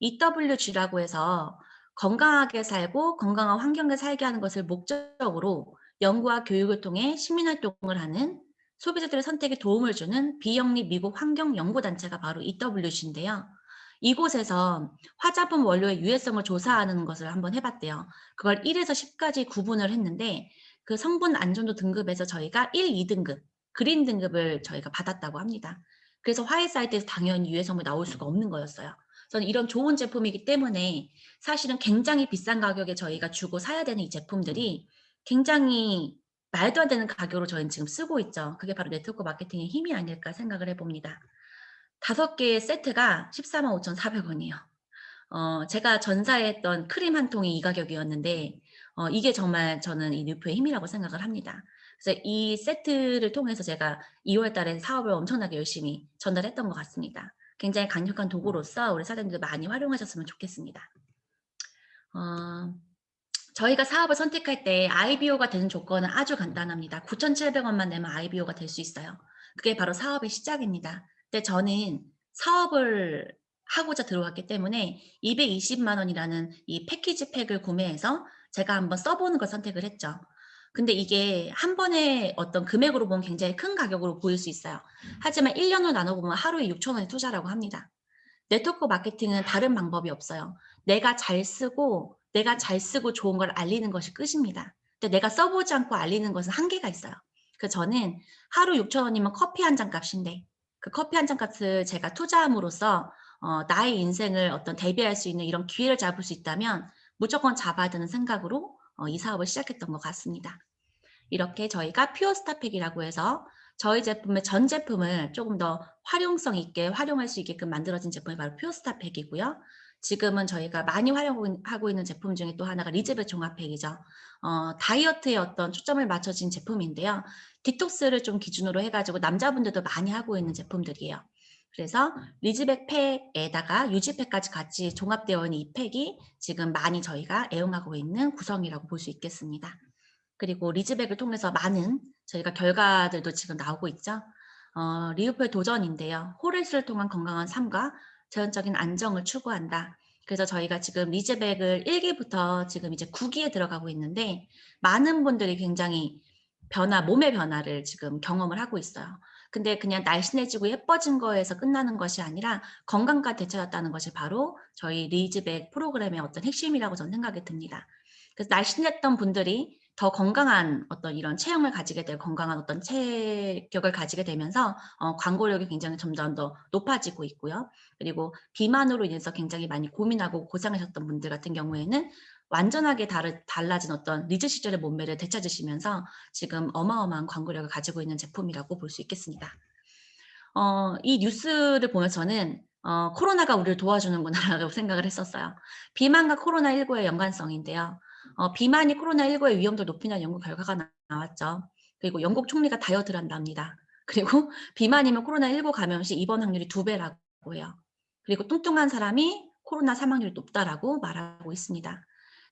EWG라고 해서 건강하게 살고 건강한 환경에 살게 하는 것을 목적으로 연구와 교육을 통해 시민활동을 하는 소비자들의 선택에 도움을 주는 비영리 미국 환경연구단체가 바로 EWG인데요. 이곳에서 화장품 원료의 유해성을 조사하는 것을 한번 해봤대요. 그걸 1에서 10까지 구분을 했는데 그 성분 안전도 등급에서 저희가 1, 2등급, 그린 등급을 저희가 받았다고 합니다. 그래서 화해 사이트에서 당연히 유해성이 나올 수가 없는 거였어요. 저는 이런 좋은 제품이기 때문에 사실은 굉장히 비싼 가격에 저희가 주고 사야 되는 이 제품들이 굉장히 말도 안 되는 가격으로 저희는 지금 쓰고 있죠. 그게 바로 네트워크 마케팅의 힘이 아닐까 생각을 해봅니다. 5개의 세트가 145,400원이에요. 제가 전사에 했던 크림 한 통이 이 가격이었는데 이게 정말 저는 이 뉴표의 힘이라고 생각을 합니다. 그래서 이 세트를 통해서 제가 2월 달에 사업을 엄청나게 열심히 전달했던 것 같습니다. 굉장히 강력한 도구로서 우리 사장님들 많이 활용하셨으면 좋겠습니다. 어, 저희가 사업을 선택할 때 IBO가 되는 조건은 아주 간단합니다. 9,700원만 내면 IBO가 될 수 있어요. 그게 바로 사업의 시작입니다. 근데 저는 사업을 하고자 들어왔기 때문에 220만 원이라는 이 패키지 팩을 구매해서 제가 한번 써보는 걸 선택을 했죠. 근데 이게 한 번에 어떤 금액으로 보면 굉장히 큰 가격으로 보일 수 있어요. 하지만 1년으로 나눠보면 하루에 6천 원의 투자라고 합니다. 네트워크 마케팅은 다른 방법이 없어요. 내가 잘 쓰고 좋은 걸 알리는 것이 끝입니다. 근데 내가 써보지 않고 알리는 것은 한계가 있어요. 그래서 저는 하루 6천 원이면 커피 한 잔 값인데 그 커피 한 잔 값을 제가 투자함으로써 나의 인생을 어떤 대비할 수 있는 이런 기회를 잡을 수 있다면 무조건 잡아야 되는 생각으로 이 사업을 시작했던 것 같습니다. 이렇게 저희가 퓨어스타팩이라고 해서 저희 제품의 전 제품을 조금 더 활용성 있게 활용할 수 있게끔 만들어진 제품이 바로 퓨어스타팩이고요. 지금은 저희가 많이 활용하고 있는 제품 중에 또 하나가 리즈베 종합팩이죠. 다이어트에 어떤 초점을 맞춰진 제품인데요. 디톡스를 좀 기준으로 해가지고 남자분들도 많이 하고 있는 제품들이에요. 그래서 리즈백 팩에다가 유지팩까지 같이 종합되어 있는 이 팩이 지금 많이 저희가 애용하고 있는 구성이라고 볼 수 있겠습니다. 그리고 리즈백을 통해서 많은 저희가 결과들도 지금 나오고 있죠. 리우펠 도전인데요. 호레스를 통한 건강한 삶과 자연적인 안정을 추구한다. 그래서 저희가 지금 리즈백을 1기부터 지금 이제 9기에 들어가고 있는데 많은 분들이 굉장히 몸의 변화를 지금 경험을 하고 있어요. 근데 그냥 날씬해지고 예뻐진 거에서 끝나는 것이 아니라 건강과 되찾았다는 것이 바로 저희 리즈백 프로그램의 어떤 핵심이라고 저는 생각이 듭니다. 그래서 날씬했던 분들이 더 건강한 어떤 이런 체형을 가지게 되고 건강한 어떤 체격을 가지게 되면서 광고력이 굉장히 점점 더 높아지고 있고요. 그리고 비만으로 인해서 굉장히 많이 고민하고 고생하셨던 분들 같은 경우에는 완전하게 달라진 어떤 리즈 시절의 몸매를 되찾으시면서 지금 어마어마한 광고력을 가지고 있는 제품이라고 볼 수 있겠습니다. 이 뉴스를 보면서 저는 코로나가 우리를 도와주는구나라고 생각을 했었어요. 비만과 코로나19의 연관성인데요. 비만이 코로나19의 위험도를 높이는 연구 결과가 나왔죠. 그리고 영국 총리가 다이어트를 한답니다. 그리고 비만이면 코로나19 감염 시 입원 확률이 2배라고 해요. 그리고 뚱뚱한 사람이 코로나 사망률이 높다라고 말하고 있습니다.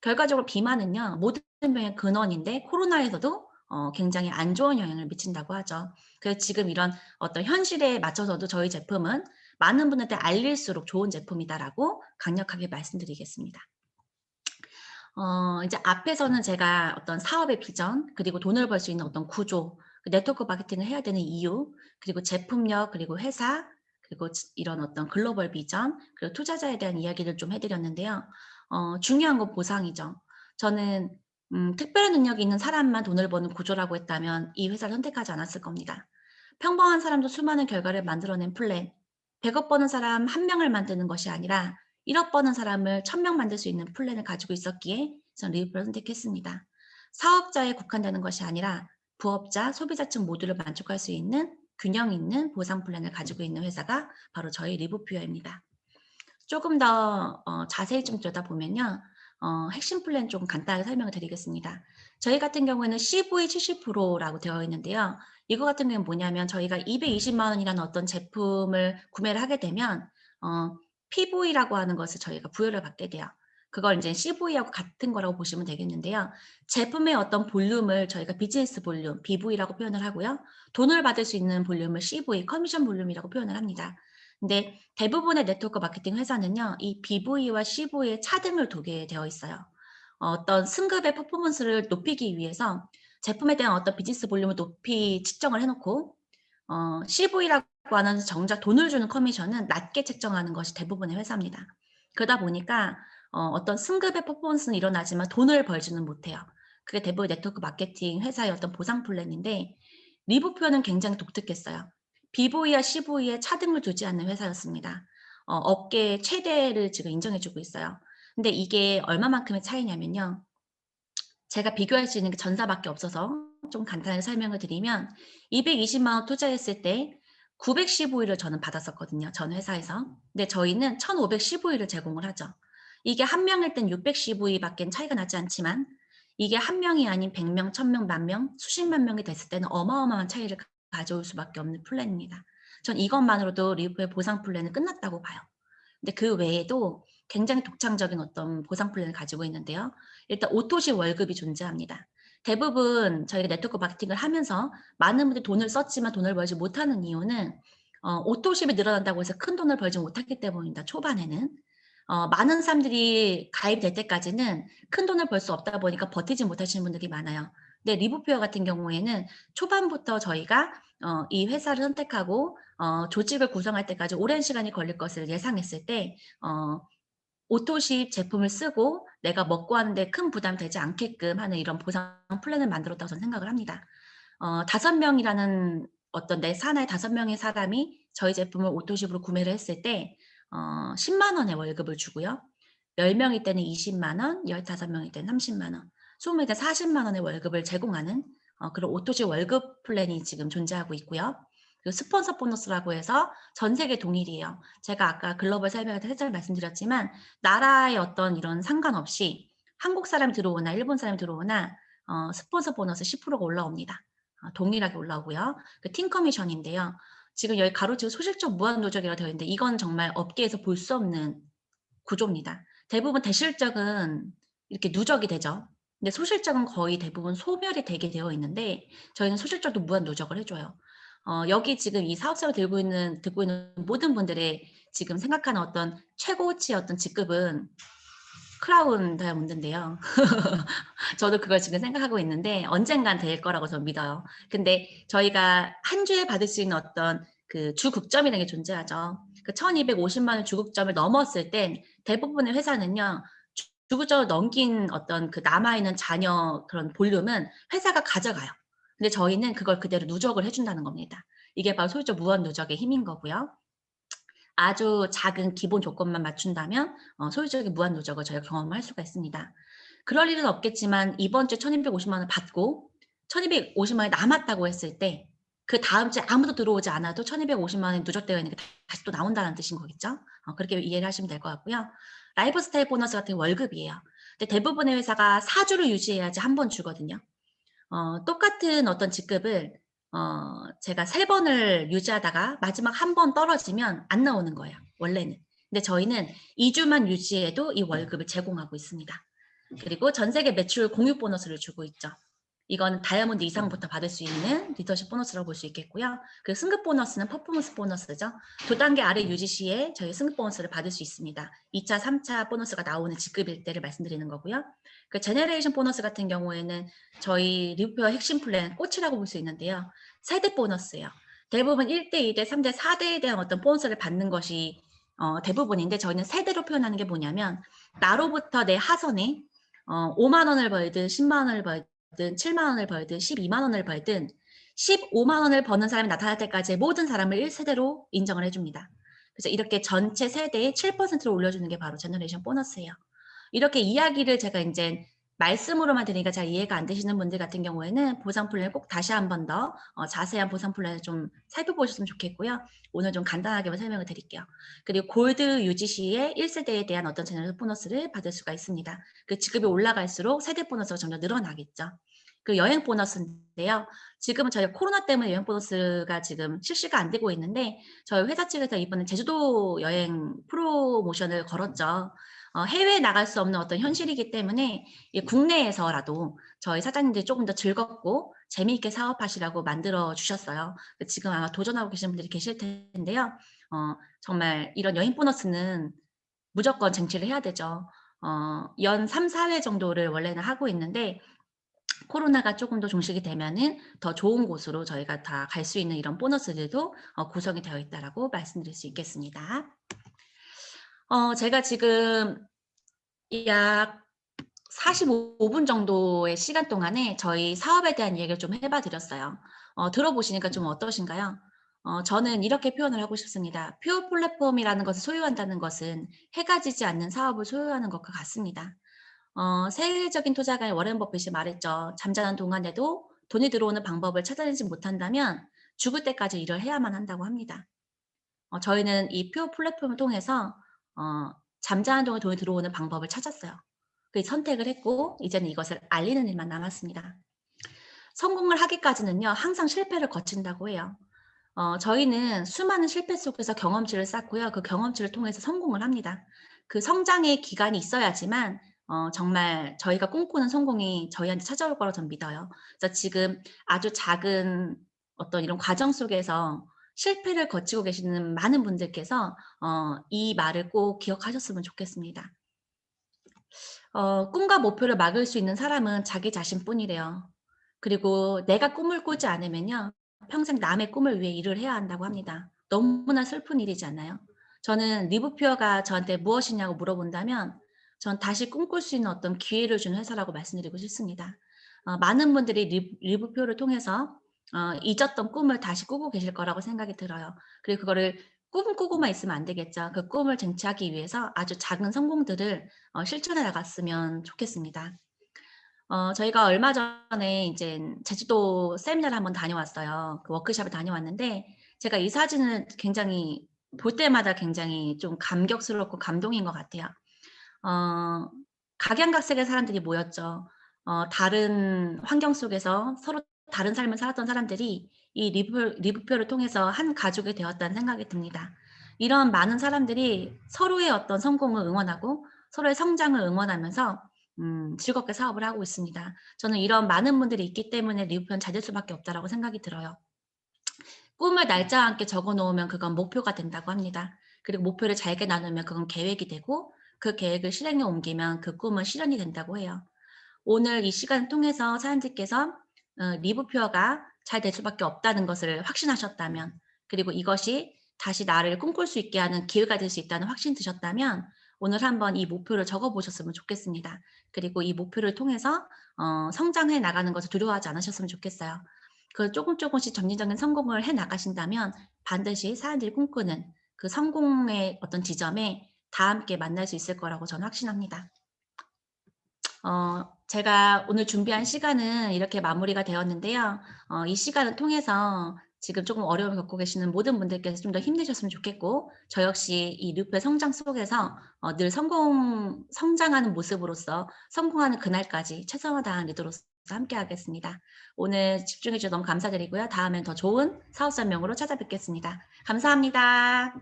결과적으로 비만은요, 모든 병의 근원인데 코로나에서도 굉장히 안 좋은 영향을 미친다고 하죠. 그래서 지금 이런 어떤 현실에 맞춰서도 저희 제품은 많은 분한테 알릴수록 좋은 제품이다라고 강력하게 말씀드리겠습니다. 이제 앞에서는 제가 어떤 사업의 비전, 그리고 돈을 벌 수 있는 어떤 구조, 네트워크 마케팅을 해야 되는 이유, 그리고 제품력, 그리고 회사, 그리고 이런 어떤 글로벌 비전, 그리고 투자자에 대한 이야기를 좀 해드렸는데요. 중요한 건 보상이죠. 저는 특별한 능력이 있는 사람만 돈을 버는 구조라고 했다면 이 회사를 선택하지 않았을 겁니다. 평범한 사람도 수많은 결과를 만들어낸 플랜, 100억 버는 사람 1명을 만드는 것이 아니라 1억 버는 사람을 1000명 만들 수 있는 플랜을 가지고 있었기에 저는 리브표를 선택했습니다. 사업자에 국한되는 것이 아니라 부업자, 소비자층 모두를 만족할 수 있는 균형 있는 보상 플랜을 가지고 있는 회사가 바로 저희 리브퓨어입니다. 조금 더 자세히 좀 들여다보면요. 핵심 플랜 좀 간단하게 설명을 드리겠습니다. 저희 같은 경우에는 CV 70%라고 되어 있는데요. 이거 같은 경우는 뭐냐면 저희가 220만 원이라는 어떤 제품을 구매를 하게 되면 PV라고 하는 것을 저희가 부여를 받게 돼요. 그걸 이제 CV하고 같은 거라고 보시면 되겠는데요. 제품의 어떤 볼륨을 저희가 비즈니스 볼륨, BV라고 표현을 하고요. 돈을 받을 수 있는 볼륨을 CV, 커미션 볼륨이라고 표현을 합니다. 근데 대부분의 네트워크 마케팅 회사는요. 이 BV와 CV의 차등을 두게 되어 있어요. 어떤 승급의 퍼포먼스를 높이기 위해서 제품에 대한 어떤 비즈니스 볼륨을 높이 측정을 해 놓고 CV라고 하는 정작 돈을 주는 커미션은 낮게 책정하는 것이 대부분의 회사입니다. 그러다 보니까 어떤 승급의 퍼포먼스는 일어나지만 돈을 벌지는 못해요. 그게 대부분 네트워크 마케팅 회사의 어떤 보상 플랜인데 리브표는 굉장히 독특했어요. BV와 CV에 차등을 두지 않는 회사였습니다. 업계 최대를 지금 인정해 주고 있어요. 근데 이게 얼마만큼의 차이냐면요. 제가 비교할 수 있는 게 전사밖에 없어서 좀 간단하게 설명을 드리면 220만 원 투자했을 때 915일을 저는 받았었거든요, 전 회사에서. 근데 저희는 1,515일을 제공을 하죠. 이게 한 명일 땐 615일 밖엔 차이가 나지 않지만 이게 한 명이 아닌 100명, 1000명, 만 명, 수십만 명이 됐을 때는 어마어마한 차이를 가져올 수밖에 없는 플랜입니다. 전 이것만으로도 리브의 보상 플랜은 끝났다고 봐요. 근데 그 외에도 굉장히 독창적인 어떤 보상 플랜을 가지고 있는데요. 일단 오토시 월급이 존재합니다. 대부분 저희가 네트워크 마케팅을 하면서 많은 분들이 돈을 썼지만 돈을 벌지 못하는 이유는 오토십이 늘어난다고 해서 큰 돈을 벌지 못했기 때문입니다, 초반에는. 많은 사람들이 가입될 때까지는 큰 돈을 벌 수 없다 보니까 버티지 못하시는 분들이 많아요. 근데 리브페어 같은 경우에는 초반부터 저희가 이 회사를 선택하고 조직을 구성할 때까지 오랜 시간이 걸릴 것을 예상했을 때 오토십 제품을 쓰고 내가 먹고 하는데 큰 부담이 되지 않게끔 하는 이런 보상 플랜을 만들었다고 저는 생각을 합니다. 5명이라는 어떤 내 산하에 5명의 사람이 저희 제품을 오토십으로 구매를 했을 때 10만 원의 월급을 주고요. 10명일 때는 20만 원, 15명일 때는 30만 원, 20명일 때 40만 원의 월급을 제공하는 그런 오토십 월급 플랜이 지금 존재하고 있고요. 그리고 스폰서 보너스라고 해서 전 세계 동일이에요. 제가 아까 글로벌 설명할 때 살짝 말씀드렸지만 나라의 어떤 이런 상관없이 한국 사람이 들어오나 일본 사람이 들어오나 스폰서 보너스 10%가 올라옵니다. 동일하게 올라오고요. 그 팀 커미션인데요. 지금 여기 가로치고 소실적 무한 누적이라고 되어 있는데 이건 정말 업계에서 볼 수 없는 구조입니다. 대부분 대실적은 이렇게 누적이 되죠. 근데 소실적은 거의 대부분 소멸이 되게 되어 있는데 저희는 소실적도 무한 누적을 해줘요. 여기 지금 이 사업자가 듣고 있는 모든 분들의 지금 생각하는 어떤 최고치의 어떤 직급은 크라운 다이아몬드인데요. 저도 그걸 지금 생각하고 있는데 언젠간 될 거라고 저는 믿어요. 근데 저희가 한 주에 받을 수 있는 어떤 그 주급점이라는 게 존재하죠. 그 1,250만 원 주급점을 넘었을 땐 대부분의 회사는요. 주급점을 넘긴 어떤 그 남아있는 잔여 그런 볼륨은 회사가 가져가요. 근데 저희는 그걸 그대로 누적을 해준다는 겁니다. 이게 바로 소유적 무한 누적의 힘인 거고요. 아주 작은 기본 조건만 맞춘다면 소유적인 무한 누적을 저희가 경험할 수가 있습니다. 그럴 일은 없겠지만 이번 주에 1,250만 원을 받고 1,250만 원이 남았다고 했을 때 그다음 주에 아무도 들어오지 않아도 1,250만 원이 누적되어 있는 게 다시 또 나온다는 뜻인 거겠죠. 그렇게 이해를 하시면 될 것 같고요. 라이프 스타일 보너스 같은 월급이에요. 근데 대부분의 회사가 4주를 유지해야지 한 번 주거든요. 똑같은 어떤 직급을 제가 3번을 유지하다가 마지막 한 번 떨어지면 안 나오는 거예요, 원래는. 근데 저희는 2주만 유지해도 이 월급을 제공하고 있습니다. 그리고 전 세계 매출 공유 보너스를 주고 있죠. 이건 다이아몬드 이상부터 받을 수 있는 리더십 보너스라고 볼 수 있겠고요. 그 승급 보너스는 퍼포먼스 보너스죠. 2단계 아래 유지 시에 저희 승급 보너스를 받을 수 있습니다. 2차, 3차 보너스가 나오는 직급일 때를 말씀드리는 거고요. 그 제네레이션 보너스 같은 경우에는 저희 리브페어 핵심 플랜 꽃이라고 볼 수 있는데요. 세대 보너스예요. 대부분 1대, 2대, 3대, 4대에 대한 어떤 보너스를 받는 것이 대부분인데 저희는 세대로 표현하는 게 뭐냐면 나로부터 내 하선에 5만 원을 벌든 10만 원을 벌든 7만 원을 벌든 12만 원을 벌든 15만 원을 버는 사람이 나타날 때까지 모든 사람을 1세대로 인정을 해줍니다. 그래서 이렇게 전체 세대의 7%를 올려주는 게 바로 제너레이션 보너스예요. 이렇게 이야기를 제가 이제 말씀으로만 드리니까 잘 이해가 안 되시는 분들 같은 경우에는 보상 플랜을 꼭 다시 한 번 더 자세한 보상 플랜을 좀 살펴보셨으면 좋겠고요. 오늘 좀 간단하게만 설명을 드릴게요. 그리고 골드 유지 시에 1세대에 대한 어떤 제너럴 보너스를 받을 수가 있습니다. 그 직급이 올라갈수록 세대 보너스가 점점 늘어나겠죠. 그 여행 보너스인데요. 지금은 저희가 코로나 때문에 여행 보너스가 지금 실시가 안 되고 있는데 저희 회사 측에서 이번에 제주도 여행 프로모션을 걸었죠. 해외에 나갈 수 없는 어떤 현실이기 때문에 이 국내에서라도 저희 사장님들이 조금 더 즐겁고 재미있게 사업하시라고 만들어 주셨어요. 지금 아마 도전하고 계시는 분들이 계실 텐데요. 정말 이런 여행 보너스는 무조건 쟁취를 해야 되죠. 연 3-4회 정도를 원래는 하고 있는데 코로나가 조금 더 종식이 되면은 더 좋은 곳으로 저희가 다 갈 수 있는 이런 보너스들도 구성이 되어 있다라고 말씀드릴 수 있겠습니다. 제가 지금 약 45분 정도의 시간 동안에 저희 사업에 대한 얘기를 좀 해봐 드렸어요. 들어보시니까 좀 어떠신가요? 저는 이렇게 표현을 하고 싶습니다. 퓨어 플랫폼이라는 것을 소유한다는 것은 해가 지지 않는 사업을 소유하는 것과 같습니다. 세계적인 투자가인 워렌 버핏이 말했죠. 잠자는 동안에도 돈이 들어오는 방법을 찾아내지 못한다면 죽을 때까지 일을 해야만 한다고 합니다. 저희는 이 퓨어 플랫폼을 통해서 잠자는 동안 돈이 들어오는 방법을 찾았어요. 그 선택을 했고 이제는 이것을 알리는 일만 남았습니다. 성공을 하기까지는요 항상 실패를 거친다고 해요. 저희는 수많은 실패 속에서 경험치를 쌓고요. 그 경험치를 통해서 성공을 합니다. 그 성장의 기간이 있어야지만 정말 저희가 꿈꾸는 성공이 저희한테 찾아올 거라고 저는 믿어요. 그래서 지금 아주 작은 어떤 이런 과정 속에서 실패를 거치고 계시는 많은 분들께서 이 말을 꼭 기억하셨으면 좋겠습니다. 꿈과 목표를 막을 수 있는 사람은 자기 자신뿐이래요. 그리고 내가 꿈을 꾸지 않으면요. 평생 남의 꿈을 위해 일을 해야 한다고 합니다. 너무나 슬픈 일이지 않나요? 저는 리브 퓨어가 저한테 무엇이냐고 물어본다면 전 다시 꿈꿀 수 있는 어떤 기회를 주는 회사라고 말씀드리고 싶습니다. 많은 분들이 리브 퓨어를 통해서 잊었던 꿈을 다시 꾸고 계실 거라고 생각이 들어요. 그리고 그거를 꿈 꾸고만 있으면 안 되겠죠. 그 꿈을 쟁취하기 위해서 아주 작은 성공들을 실천해 나갔으면 좋겠습니다. 저희가 얼마 전에 인젠 제주도 세미나를 한번 다녀왔어요. 그 워크숍을 다녀왔는데 제가 이 사진을 굉장히 볼 때마다 굉장히 좀 감격스럽고 감동인 것 같아요. 어 각양각색의 사람들이 모였죠. 다른 환경 속에서 서로 다른 삶을 살았던 사람들이 이 리브표를 통해서 한 가족이 되었다는 생각이 듭니다. 이런 많은 사람들이 서로의 어떤 성공을 응원하고 서로의 성장을 응원하면서 즐겁게 사업을 하고 있습니다. 저는 이런 많은 분들이 있기 때문에 리브표는 잘 될 수밖에 없다라고 생각이 들어요. 꿈을 날짜와 함께 적어 놓으면 그건 목표가 된다고 합니다. 그리고 목표를 잘게 나누면 그건 계획이 되고 그 계획을 실행에 옮기면 그 꿈은 실현이 된다고 해요. 오늘 이 시간을 통해서 사람들께서 리브 퓨어가 잘 될 수밖에 없다는 것을 확신하셨다면 그리고 이것이 다시 나를 꿈꿀 수 있게 하는 기회가 될 수 있다는 확신 드셨다면 오늘 한번 이 목표를 적어 보셨으면 좋겠습니다. 그리고 이 목표를 통해서 성장해 나가는 것을 두려워하지 않으셨으면 좋겠어요. 그 조금씩 점진적인 성공을 해 나가신다면 반드시 사람들이 꿈꾸는 그 성공의 어떤 지점에 다 함께 만날 수 있을 거라고 저는 확신합니다. 제가 오늘 준비한 시간은 이렇게 마무리가 되었는데요. 이 시간을 통해서 지금 조금 어려움을 겪고 계시는 모든 분들께서 좀 더 힘내셨으면 좋겠고 저 역시 이 늪의 성장 속에서 늘 성장하는 모습으로서 성공하는 그날까지 최선을 다하는 리더로서 함께하겠습니다. 오늘 집중해 주셔서 너무 감사드리고요. 다음엔 더 좋은 사업자 명으로 찾아뵙겠습니다. 감사합니다.